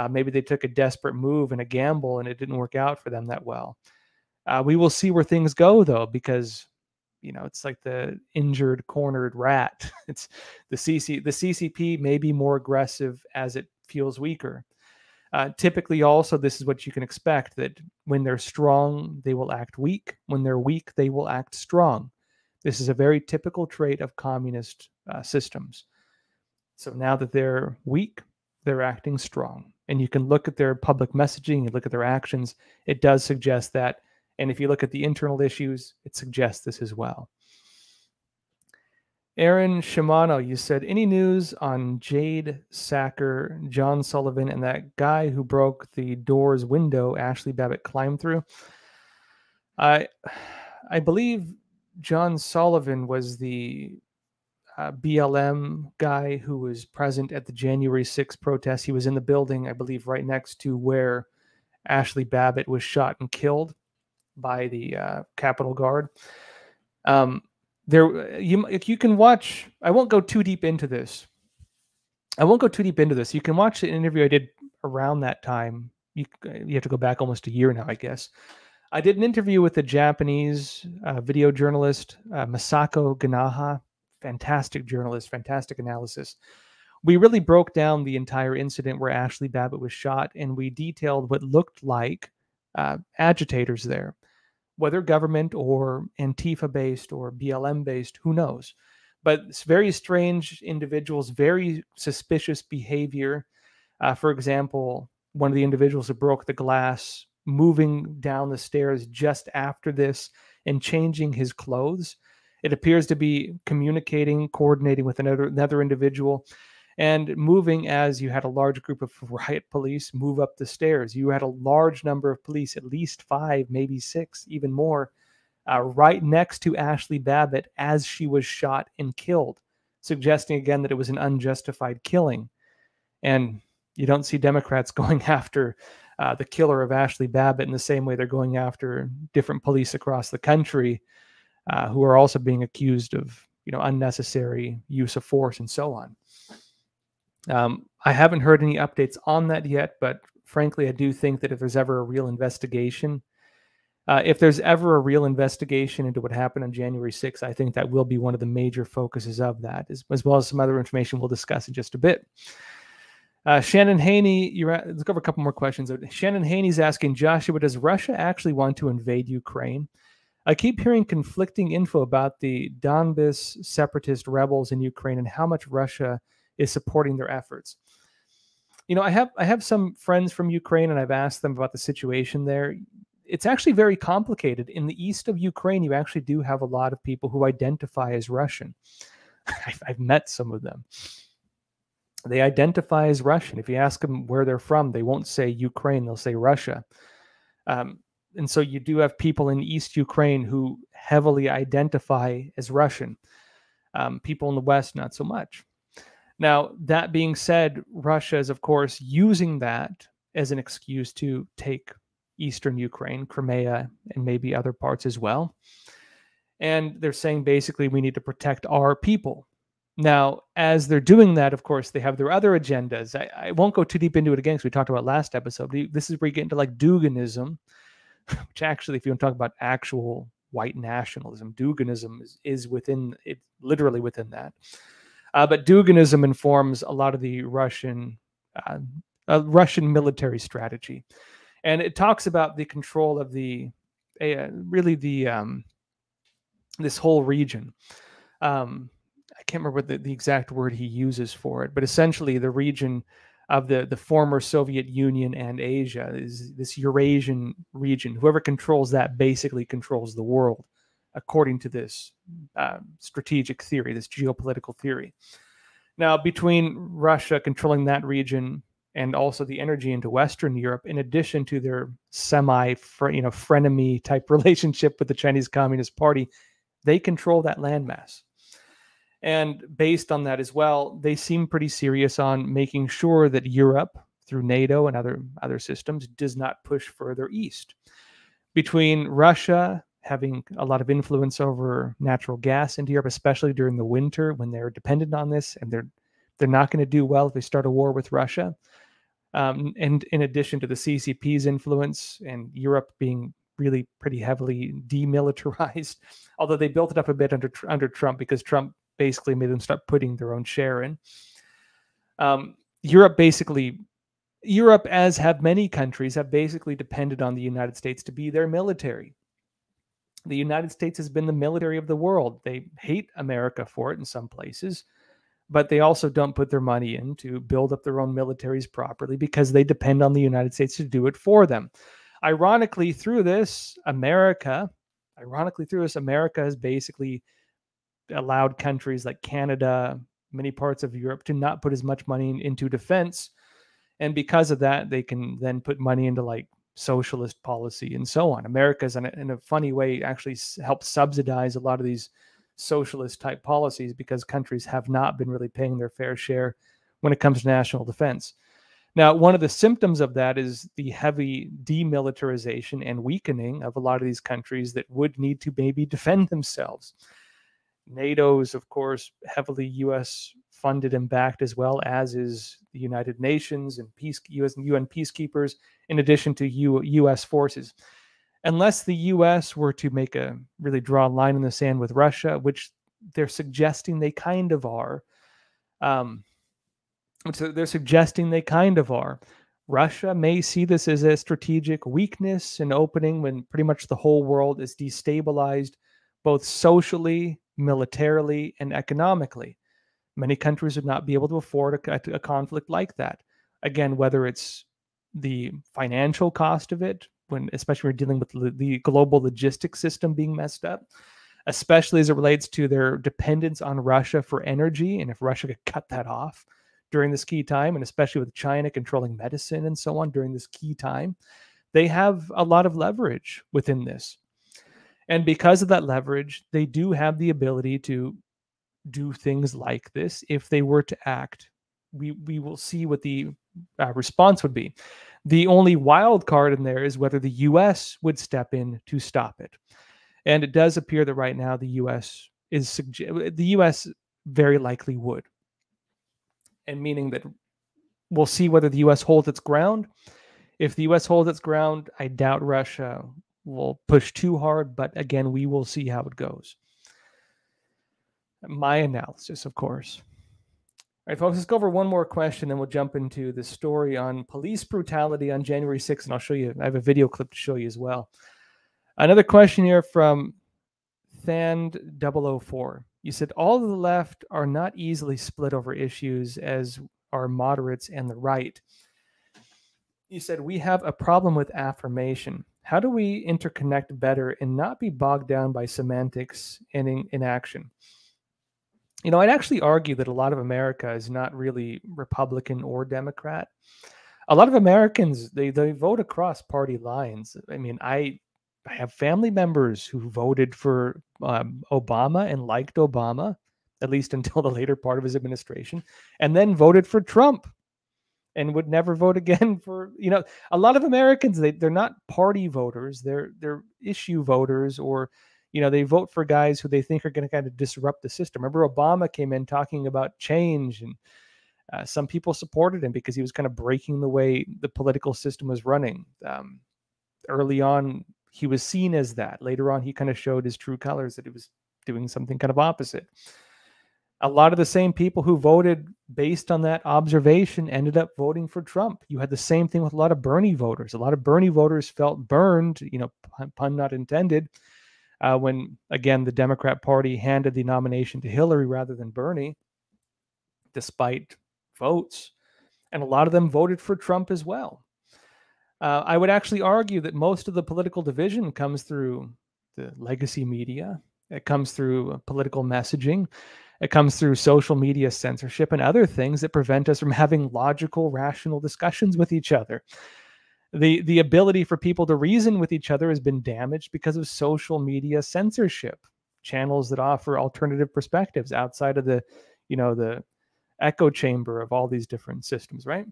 Maybe they took a desperate move and a gamble, and it didn't work out for them that well. We will see where things go, though, because it's like the injured, cornered rat. It's the CCP may be more aggressive as it feels weaker. Typically, also, this is what you can expect, that when they're strong, they will act weak. When they're weak, they will act strong. This is a very typical trait of communist systems. So now that they're weak, they're acting strong. And you can look at their public messaging, you look at their actions, it does suggest that. And if you look at the internal issues, it suggests this as well. Aaron Shimano, you said, any news on Jade Sacker, John Sullivan, and that guy who broke the door's window Ashley Babbitt climbed through? I believe John Sullivan was the BLM guy who was present at the January 6th protest. He was in the building, I believe, right next to where Ashley Babbitt was shot and killed by the Capitol Guard. You can watch. I won't go too deep into this. You can watch the interview I did around that time. You have to go back almost a year now, I guess. I did an interview with a Japanese video journalist, Masako Ganaha. Fantastic journalist, fantastic analysis. We really broke down the entire incident where Ashley Babbitt was shot, and we detailed what looked like agitators there, whether government or Antifa-based or BLM-based, who knows. But it's very strange individuals, very suspicious behavior. For example, one of the individuals who broke the glass, moving down the stairs just after this and changing his clothes. It appears to be communicating, coordinating with another individual, and moving as you had a large group of riot police move up the stairs. You had a large number of police, at least 5, maybe 6, even more, right next to Ashley Babbitt as she was shot and killed, suggesting again that it was an unjustified killing. And you don't see Democrats going after the killer of Ashley Babbitt in the same way they're going after different police across the country who are also being accused of unnecessary use of force and so on. I haven't heard any updates on that yet, but frankly, I do think that if there's ever a real investigation, into what happened on January 6th, I think that will be one of the major focuses of that, as well as some other information we'll discuss in just a bit. Shannon Haney, let's cover a couple more questions. Shannon Haney's asking, Joshua, does Russia actually want to invade Ukraine? I keep hearing conflicting info about the Donbas separatist rebels in Ukraine and how much Russia is supporting their efforts. I have some friends from Ukraine, and I've asked them about the situation there. It's actually very complicated. In the east of Ukraine, you actually do have a lot of people who identify as Russian. I've met some of them. They identify as Russian. If you ask them where they're from, they won't say Ukraine, they'll say Russia. And so you do have people in East Ukraine who heavily identify as Russian. People in the West, not so much. Now, that being said, Russia is, of course, using that as an excuse to take Eastern Ukraine, Crimea, and maybe other parts as well. And they're saying, basically, we need to protect our people. Now, as they're doing that, of course, they have their other agendas. I won't go too deep into it again, because we talked about last episode. This is where you get into like Duginism, which actually, if you want to talk about actual white nationalism, Duginism is within it, literally within that. But Duginism informs a lot of the Russian military strategy. And it talks about the control of this whole region. I can't remember what the exact word he uses for it, but essentially the region of the former Soviet Union and Asia is this Eurasian region. Whoever controls that basically controls the world, according to this strategic theory, this geopolitical theory. Now, between Russia controlling that region and also the energy into Western Europe, in addition to their frenemy type relationship with the Chinese Communist Party, they control that landmass. And based on that as well, they seem pretty serious on making sure that Europe, through NATO and other systems, does not push further east. Between Russia having a lot of influence over natural gas into Europe, especially during the winter when they're dependent on this, and they're not going to do well if they start a war with Russia. And in addition to the CCP's influence and Europe being really pretty heavily demilitarized, although they built it up a bit under Trump, because Trump basically made them start putting their own share in. Europe, as have many countries, have basically depended on the United States to be their military. The United States has been the military of the world. They hate America for it in some places, but they also don't put their money in to build up their own militaries properly because they depend on the United States to do it for them. Ironically, through this, America has basically allowed countries like Canada, many parts of Europe, to not put as much money into defense. And because of that, they can then put money into like socialist policy and so on. America's in a funny way actually helped subsidize a lot of these socialist type policies because countries have not been really paying their fair share when it comes to national defense. Now, one of the symptoms of that is the heavy demilitarization and weakening of a lot of these countries that would need to maybe defend themselves. NATO is, of course, heavily U.S. funded and backed, as well as is the United Nations and U.S. and UN peacekeepers, in addition to U.S. forces. Unless the U.S. were to really draw a line in the sand with Russia, which they're suggesting they kind of are. Russia may see this as a strategic weakness and opening when pretty much the whole world is destabilized, both socially, militarily, and economically. Many countries would not be able to afford a conflict like that. Again, whether it's the financial cost of it, especially when we're dealing with the global logistics system being messed up, especially as it relates to their dependence on Russia for energy, and if Russia could cut that off during this key time, and especially with China controlling medicine and so on during this key time, they have a lot of leverage within this. And because of that leverage, they do have the ability to do things like this. If they were to act, we will see what the response would be. The only wild card in there is whether the U.S. would step in to stop it. And it does appear that right now the U.S. very likely would. And meaning that we'll see whether the U.S. holds its ground. If the U.S. holds its ground, I doubt Russia will push too hard, but again, we will see how it goes. My analysis, of course. All right, folks, let's go over one more question, then we'll jump into the story on police brutality on January 6th, and I'll show you. I have a video clip to show you as well. Another question here from Thand004. You said, all of the left are not easily split over issues as are moderates and the right. You said, we have a problem with affirmation. How do we interconnect better and not be bogged down by semantics and inaction? You know, I'd actually argue that a lot of America is not really Republican or Democrat. A lot of Americans, they vote across party lines. I mean, I have family members who voted for Obama and liked Obama, at least until the later part of his administration, and then voted for Trump and would never vote again for, a lot of Americans, they're not party voters, they're issue voters, or, they vote for guys who they think are going to kind of disrupt the system. Remember, Obama came in talking about change, and some people supported him because he was kind of breaking the way the political system was running. Early on, he was seen as that. Later on, he kind of showed his true colors, that he was doing something kind of opposite. A lot of the same people who voted based on that observation ended up voting for Trump. You had the same thing with a lot of Bernie voters. A lot of Bernie voters felt burned, pun not intended, when, again, the Democrat Party handed the nomination to Hillary rather than Bernie, despite votes. And a lot of them voted for Trump as well. I would actually argue that most of the political division comes through the legacy media. It comes through political messaging. It comes through social media censorship and other things that prevent us from having logical, rational discussions with each other. The ability for people to reason with each other has been damaged because of social media censorship, channels that offer alternative perspectives outside of the echo chamber of all these different systems, right?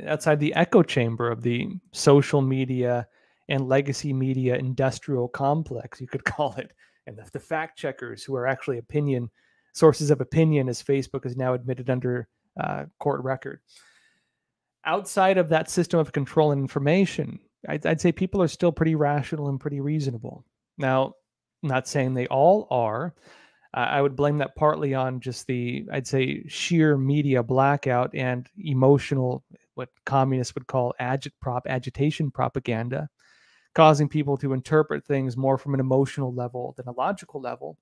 Outside the echo chamber of the social media and legacy media industrial complex, you could call it, and the fact checkers who are actually sources of opinion, as Facebook has now admitted under court record. Outside of that system of control and information, I'd say people are still pretty rational and pretty reasonable. Now, I'm not saying they all are. I would blame that partly on just I'd say, sheer media blackout and emotional, what communists would call agitation propaganda, causing people to interpret things more from an emotional level than a logical level.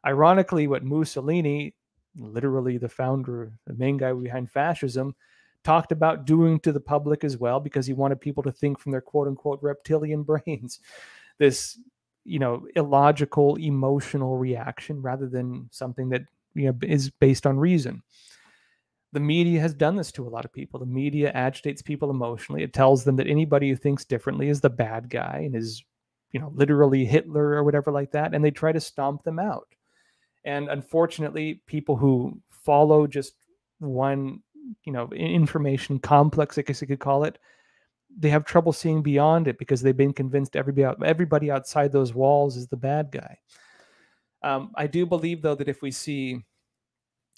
Ironically, what Mussolini, literally the founder, the main guy behind fascism, talked about doing to the public as well, because he wanted people to think from their quote-unquote reptilian brains. This illogical, emotional reaction rather than something that is based on reason. The media has done this to a lot of people. The media agitates people emotionally. It tells them that anybody who thinks differently is the bad guy and is, literally Hitler or whatever like that, and they try to stomp them out. And unfortunately, people who follow just one, information complex, I guess you could call it, they have trouble seeing beyond it because they've been convinced everybody outside those walls is the bad guy. I do believe, though, that if we see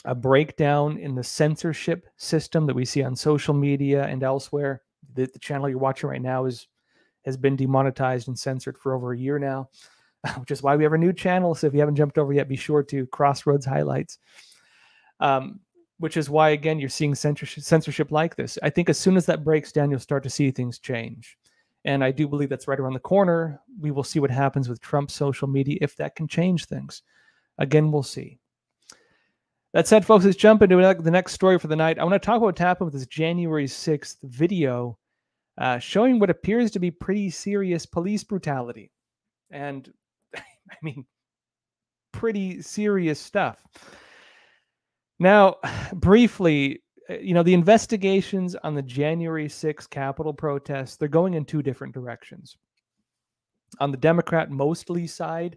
a breakdown in the censorship system that we see on social media and elsewhere, the channel you're watching right now has been demonetized and censored for over a year now, which is why we have a new channel. So if you haven't jumped over yet, be sure to Crossroads highlights. Which is why, again, you're seeing censorship like this. I think as soon as that breaks down, you'll start to see things change. And I do believe that's right around the corner. We will see what happens with Trump's social media, if that can change things. Again, we'll see. That said, folks, let's jump into the next story for the night. I want to talk about what happened with this January 6th video showing what appears to be pretty serious police brutality. And, I mean, pretty serious stuff. Now, briefly, the investigations on the January 6th Capitol protests, they're going in two different directions. On the Democrat mostly side,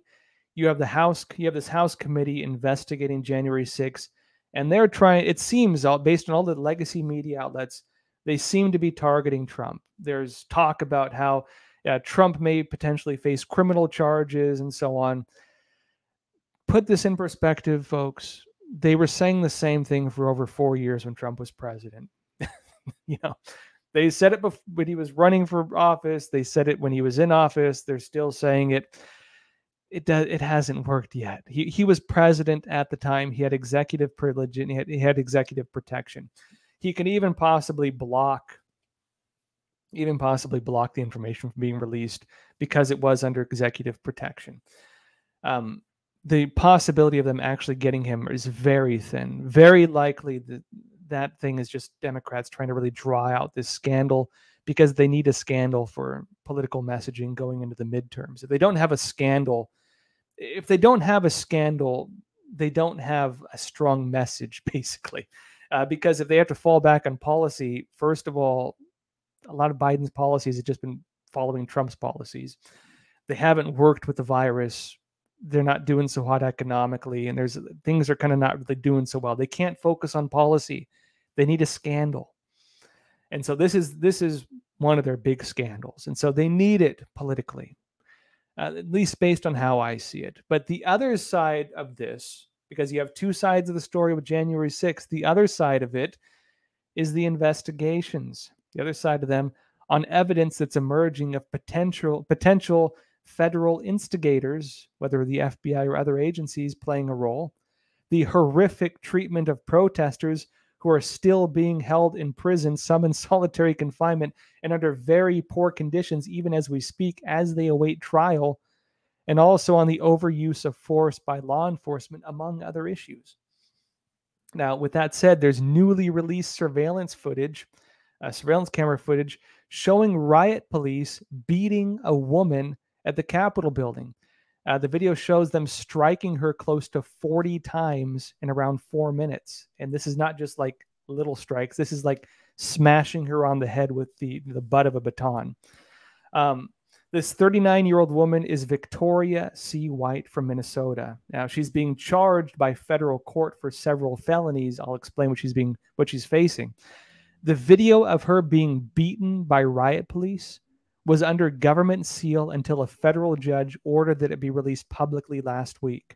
you have this House committee investigating January 6th, and they're trying, it seems, based on all the legacy media outlets, they seem to be targeting Trump. There's talk about how Trump may potentially face criminal charges and so on. Put this in perspective, folks. They were saying the same thing for over 4 years when Trump was president. They said it when he was running for office. They said it when he was in office. They're still saying it. It hasn't worked yet. He was president at the time. He had executive privilege and he had executive protection. He can even possibly block the information from being released because it was under executive protection. The possibility of them actually getting him is very thin. Very likely that thing is just Democrats trying to really draw out this scandal because they need a scandal for political messaging going into the midterms. If they don't have a scandal, they don't have a strong message, basically. Because if they have to fall back on policy, first of all, a lot of Biden's policies have just been following Trump's policies. They haven't worked with the virus. They're not doing so hot economically, and things are kind of not really doing so well. They can't focus on policy. They need a scandal. And so this is one of their big scandals. And so they need it politically, at least based on how I see it. But the other side of this, because you have two sides of the story with January 6th, the other side of it is the investigations. The other side of them on evidence that's emerging of potential federal instigators, whether the FBI or other agencies, playing a role. the horrific treatment of protesters who are still being held in prison, some in solitary confinement, and under very poor conditions, even as we speak, as they await trial, and also on the overuse of force by law enforcement, among other issues. Now, with that said, there's newly released surveillance camera footage showing riot police beating a woman at the Capitol building. The video shows them striking her close to 40 times in around 4 minutes. And this is not just like little strikes. This is like smashing her on the head with the butt of a baton. This 39-year-old woman is Victoria C. White from Minnesota. Now, she's being charged by federal court for several felonies. I'll explain what she's facing. The video of her being beaten by riot police was under government seal until a federal judge ordered that it be released publicly last week.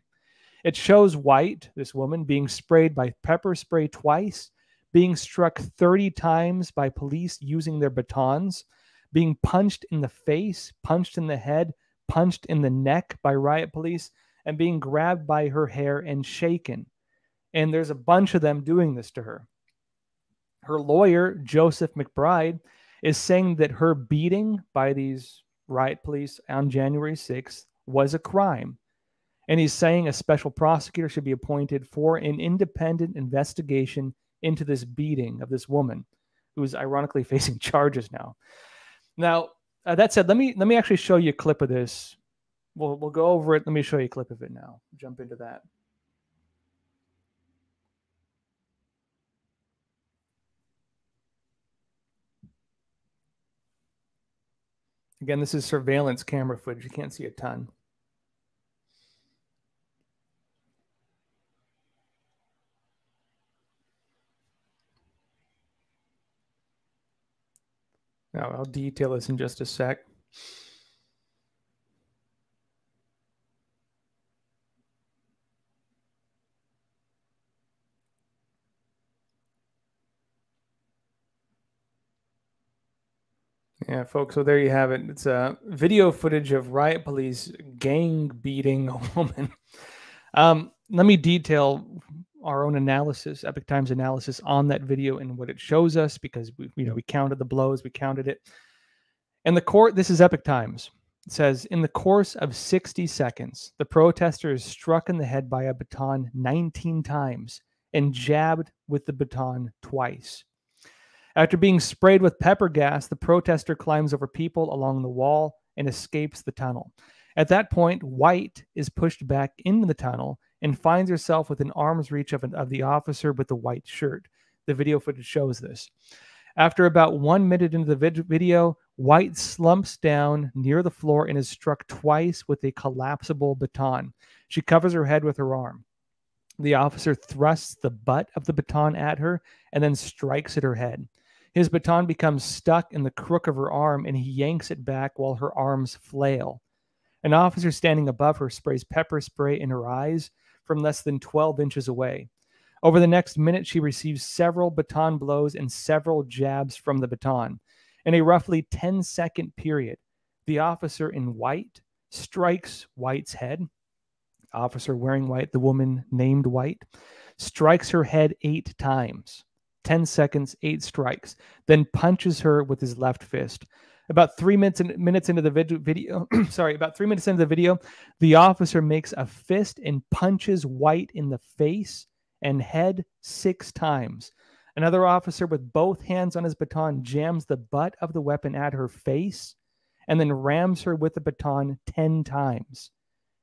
It shows White, this woman, being sprayed by pepper spray twice, being struck 30 times by police using their batons, being punched in the face, punched in the head, punched in the neck by riot police, and being grabbed by her hair and shaken. And there's a bunch of them doing this to her. Her lawyer, Joseph McBride, is saying that her beating by these riot police on January 6th was a crime. And he's saying a special prosecutor should be appointed for an independent investigation into this beating of this woman, who's ironically facing charges now. Now, that said, let me actually show you a clip of this. We'll go over it. Let me show you a clip of it now. Jump into that. Again, this is surveillance camera footage. You can't see a ton. Now, I'll detail this in just a sec. Yeah, folks, so there you have it. It's a video footage of riot police gang beating a woman. Let me detail our own analysis, Epoch Times analysis on that video and what it shows us, because we counted the blows, we counted it. And the court, this is Epoch Times. It says, in the course of 60 seconds, the protester is struck in the head by a baton 19 times and jabbed with the baton twice. After being sprayed with pepper gas, the protester climbs over people along the wall and escapes the tunnel. At that point, White is pushed back into the tunnel and finds herself within arm's reach of the officer with the white shirt. The video footage shows this. After about 1 minute into the video, White slumps down near the floor and is struck twice with a collapsible baton. She covers her head with her arm. The officer thrusts the butt of the baton at her and then strikes at her head. His baton becomes stuck in the crook of her arm, and he yanks it back while her arms flail. An officer standing above her sprays pepper spray in her eyes from less than 12 inches away. Over the next minute, she receives several baton blows and several jabs from the baton. In a roughly 10-second period, the officer in white strikes White's head. Officer wearing white, the woman named White, strikes her head 8 times. 10 seconds, 8 strikes, then punches her with his left fist. About 3 minutes into the video, about 3 minutes into the video, the officer makes a fist and punches White in the face and head 6 times. Another officer with both hands on his baton jams the butt of the weapon at her face and then rams her with the baton 10 times.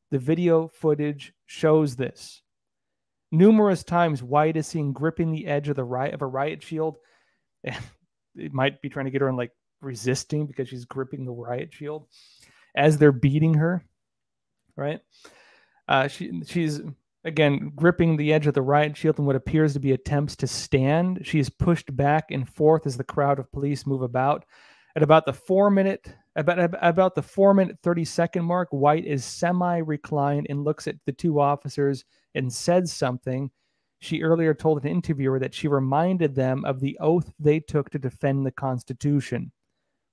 The video footage shows this. Numerous times, White is seen gripping the edge of a riot shield. It might be trying to get her on like resisting because she's gripping the riot shield as they're beating her. Right? She's again gripping the edge of the riot shield in what appears to be attempts to stand. She is pushed back and forth as the crowd of police move about. At about the 4 minute 30-second mark, White is semi-reclined and looks at the two officers and said something. She earlier told an interviewer that she reminded them of the oath they took to defend the Constitution,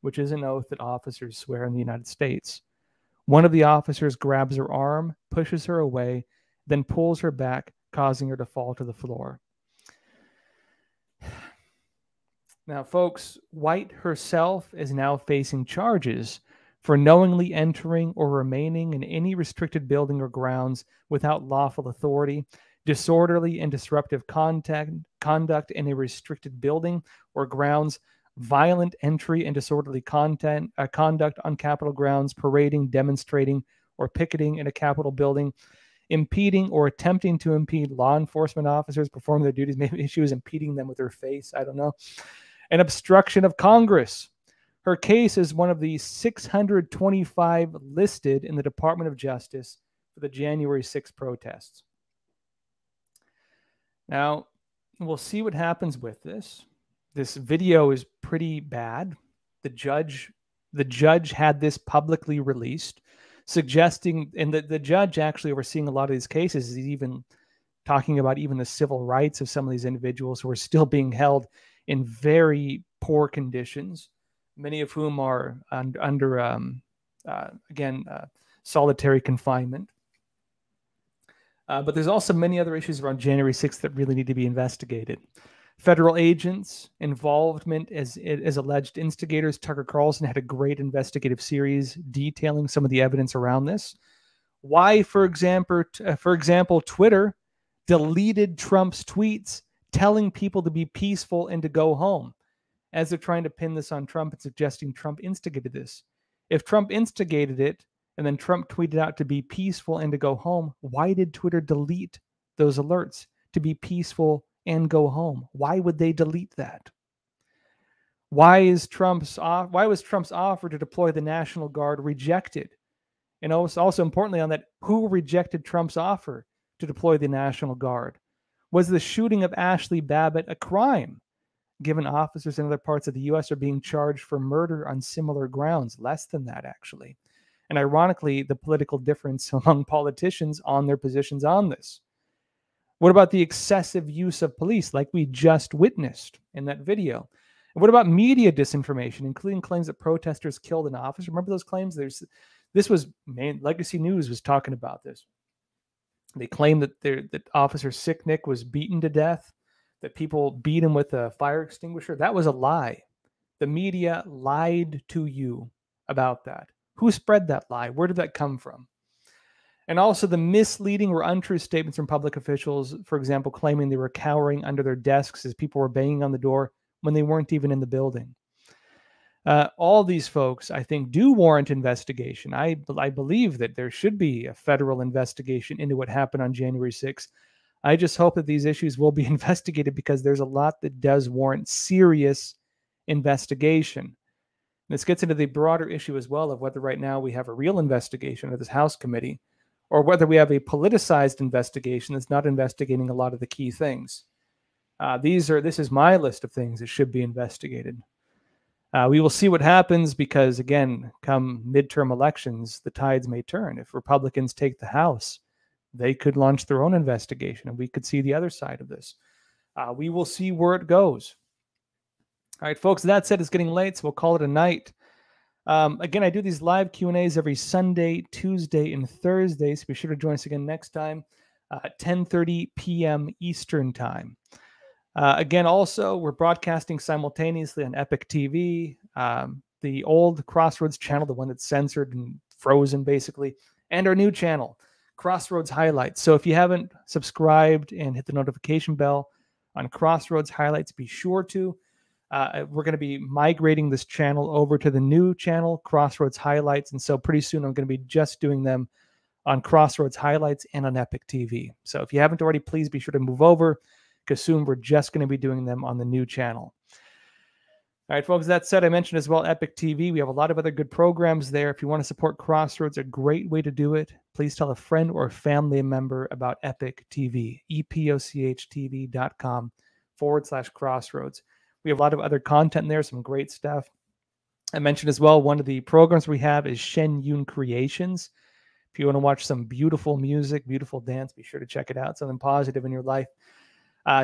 which is an oath that officers swear in the United States. One of the officers grabs her arm, pushes her away, then pulls her back, causing her to fall to the floor. Now, folks, White herself is now facing charges for knowingly entering or remaining in any restricted building or grounds without lawful authority, disorderly and disruptive conduct in a restricted building or grounds, violent entry and disorderly conduct on Capitol grounds, parading, demonstrating, or picketing in a Capitol building, impeding or attempting to impede law enforcement officers performing their duties. Maybe she was impeding them with her face. I don't know. And obstruction of Congress. Her case is one of the 625 listed in the Department of Justice for the January 6th protests. Now, we'll see what happens with this. This video is pretty bad. The judge had this publicly released, suggesting, and the judge actually overseeing a lot of these cases is even talking about even the civil rights of some of these individuals who are still being held in very poor conditions, many of whom are under solitary confinement. But there's also many other issues around January 6th that really need to be investigated. Federal agents' involvement as alleged instigators. Tucker Carlson had a great investigative series detailing some of the evidence around this. Why, for example, Twitter deleted Trump's tweets telling people to be peaceful and to go home, as they're trying to pin this on Trump and suggesting Trump instigated this. If Trump instigated it and then Trump tweeted out to be peaceful and to go home, why did Twitter delete those alerts to be peaceful and go home? Why would they delete that? Why was Trump's offer to deploy the National Guard rejected? And also importantly on that, who rejected Trump's offer to deploy the National Guard? Was the shooting of Ashley Babbitt a crime, given officers in other parts of the U.S. are being charged for murder on similar grounds? Less than that, actually. And ironically, the political difference among politicians on their positions on this. What about the excessive use of police like we just witnessed in that video? And what about media disinformation, including claims that protesters killed an officer? Remember those claims? Legacy News was talking about this. They claimed that Officer Sicknick was beaten to death, that people beat him with a fire extinguisher. That was a lie. The media lied to you about that. Who spread that lie? Where did that come from? And also the misleading or untrue statements from public officials, for example, claiming they were cowering under their desks as people were banging on the door when they weren't even in the building. All these folks, I think, do warrant investigation. I believe that there should be a federal investigation into what happened on January 6th. I just hope that these issues will be investigated because there's a lot that does warrant serious investigation. This gets into the broader issue as well of whether right now we have a real investigation of this House committee or whether we have a politicized investigation that's not investigating a lot of the key things. This is my list of things that should be investigated. We will see what happens because, again, come midterm elections, the tides may turn. If Republicans take the House, they could launch their own investigation, and we could see the other side of this. We will see where it goes. All right, folks, that said, it's getting late, so we'll call it a night. Again, I do these live Q&As every Sunday, Tuesday, and Thursday, so be sure to join us again next time at 10:30 p.m. Eastern Time. Again, also, we're broadcasting simultaneously on Epic TV, the old Crossroads channel, the one that's censored and frozen, basically, and our new channel, Crossroads Highlights. So if you haven't subscribed and hit the notification bell on Crossroads Highlights, be sure to. We're going to be migrating this channel over to the new channel, Crossroads Highlights. And so pretty soon I'm going to be just doing them on Crossroads Highlights and on Epic TV. So if you haven't already, please be sure to move over because soon we're just going to be doing them on the new channel. All right, folks, that said, I mentioned as well Epic TV. We have a lot of other good programs there. If you want to support Crossroads, a great way to do it. Please tell a friend or a family member about Epic TV, epochtv.com/Crossroads. We have a lot of other content there, some great stuff. I mentioned as well, one of the programs we have is Shen Yun Creations. If you want to watch some beautiful music, beautiful dance, be sure to check it out. Something positive in your life.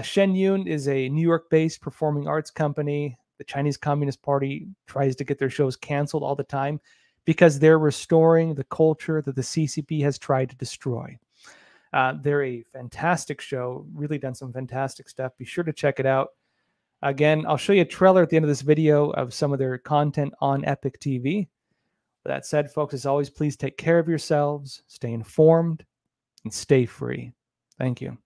Shen Yun is a New York-based performing arts company. The Chinese Communist Party tries to get their shows canceled all the time because they're restoring the culture that the CCP has tried to destroy. They're a fantastic show, really done some fantastic stuff. Be sure to check it out. Again, I'll show you a trailer at the end of this video of some of their content on Epic TV. With that said, folks, as always, please take care of yourselves, stay informed, and stay free. Thank you.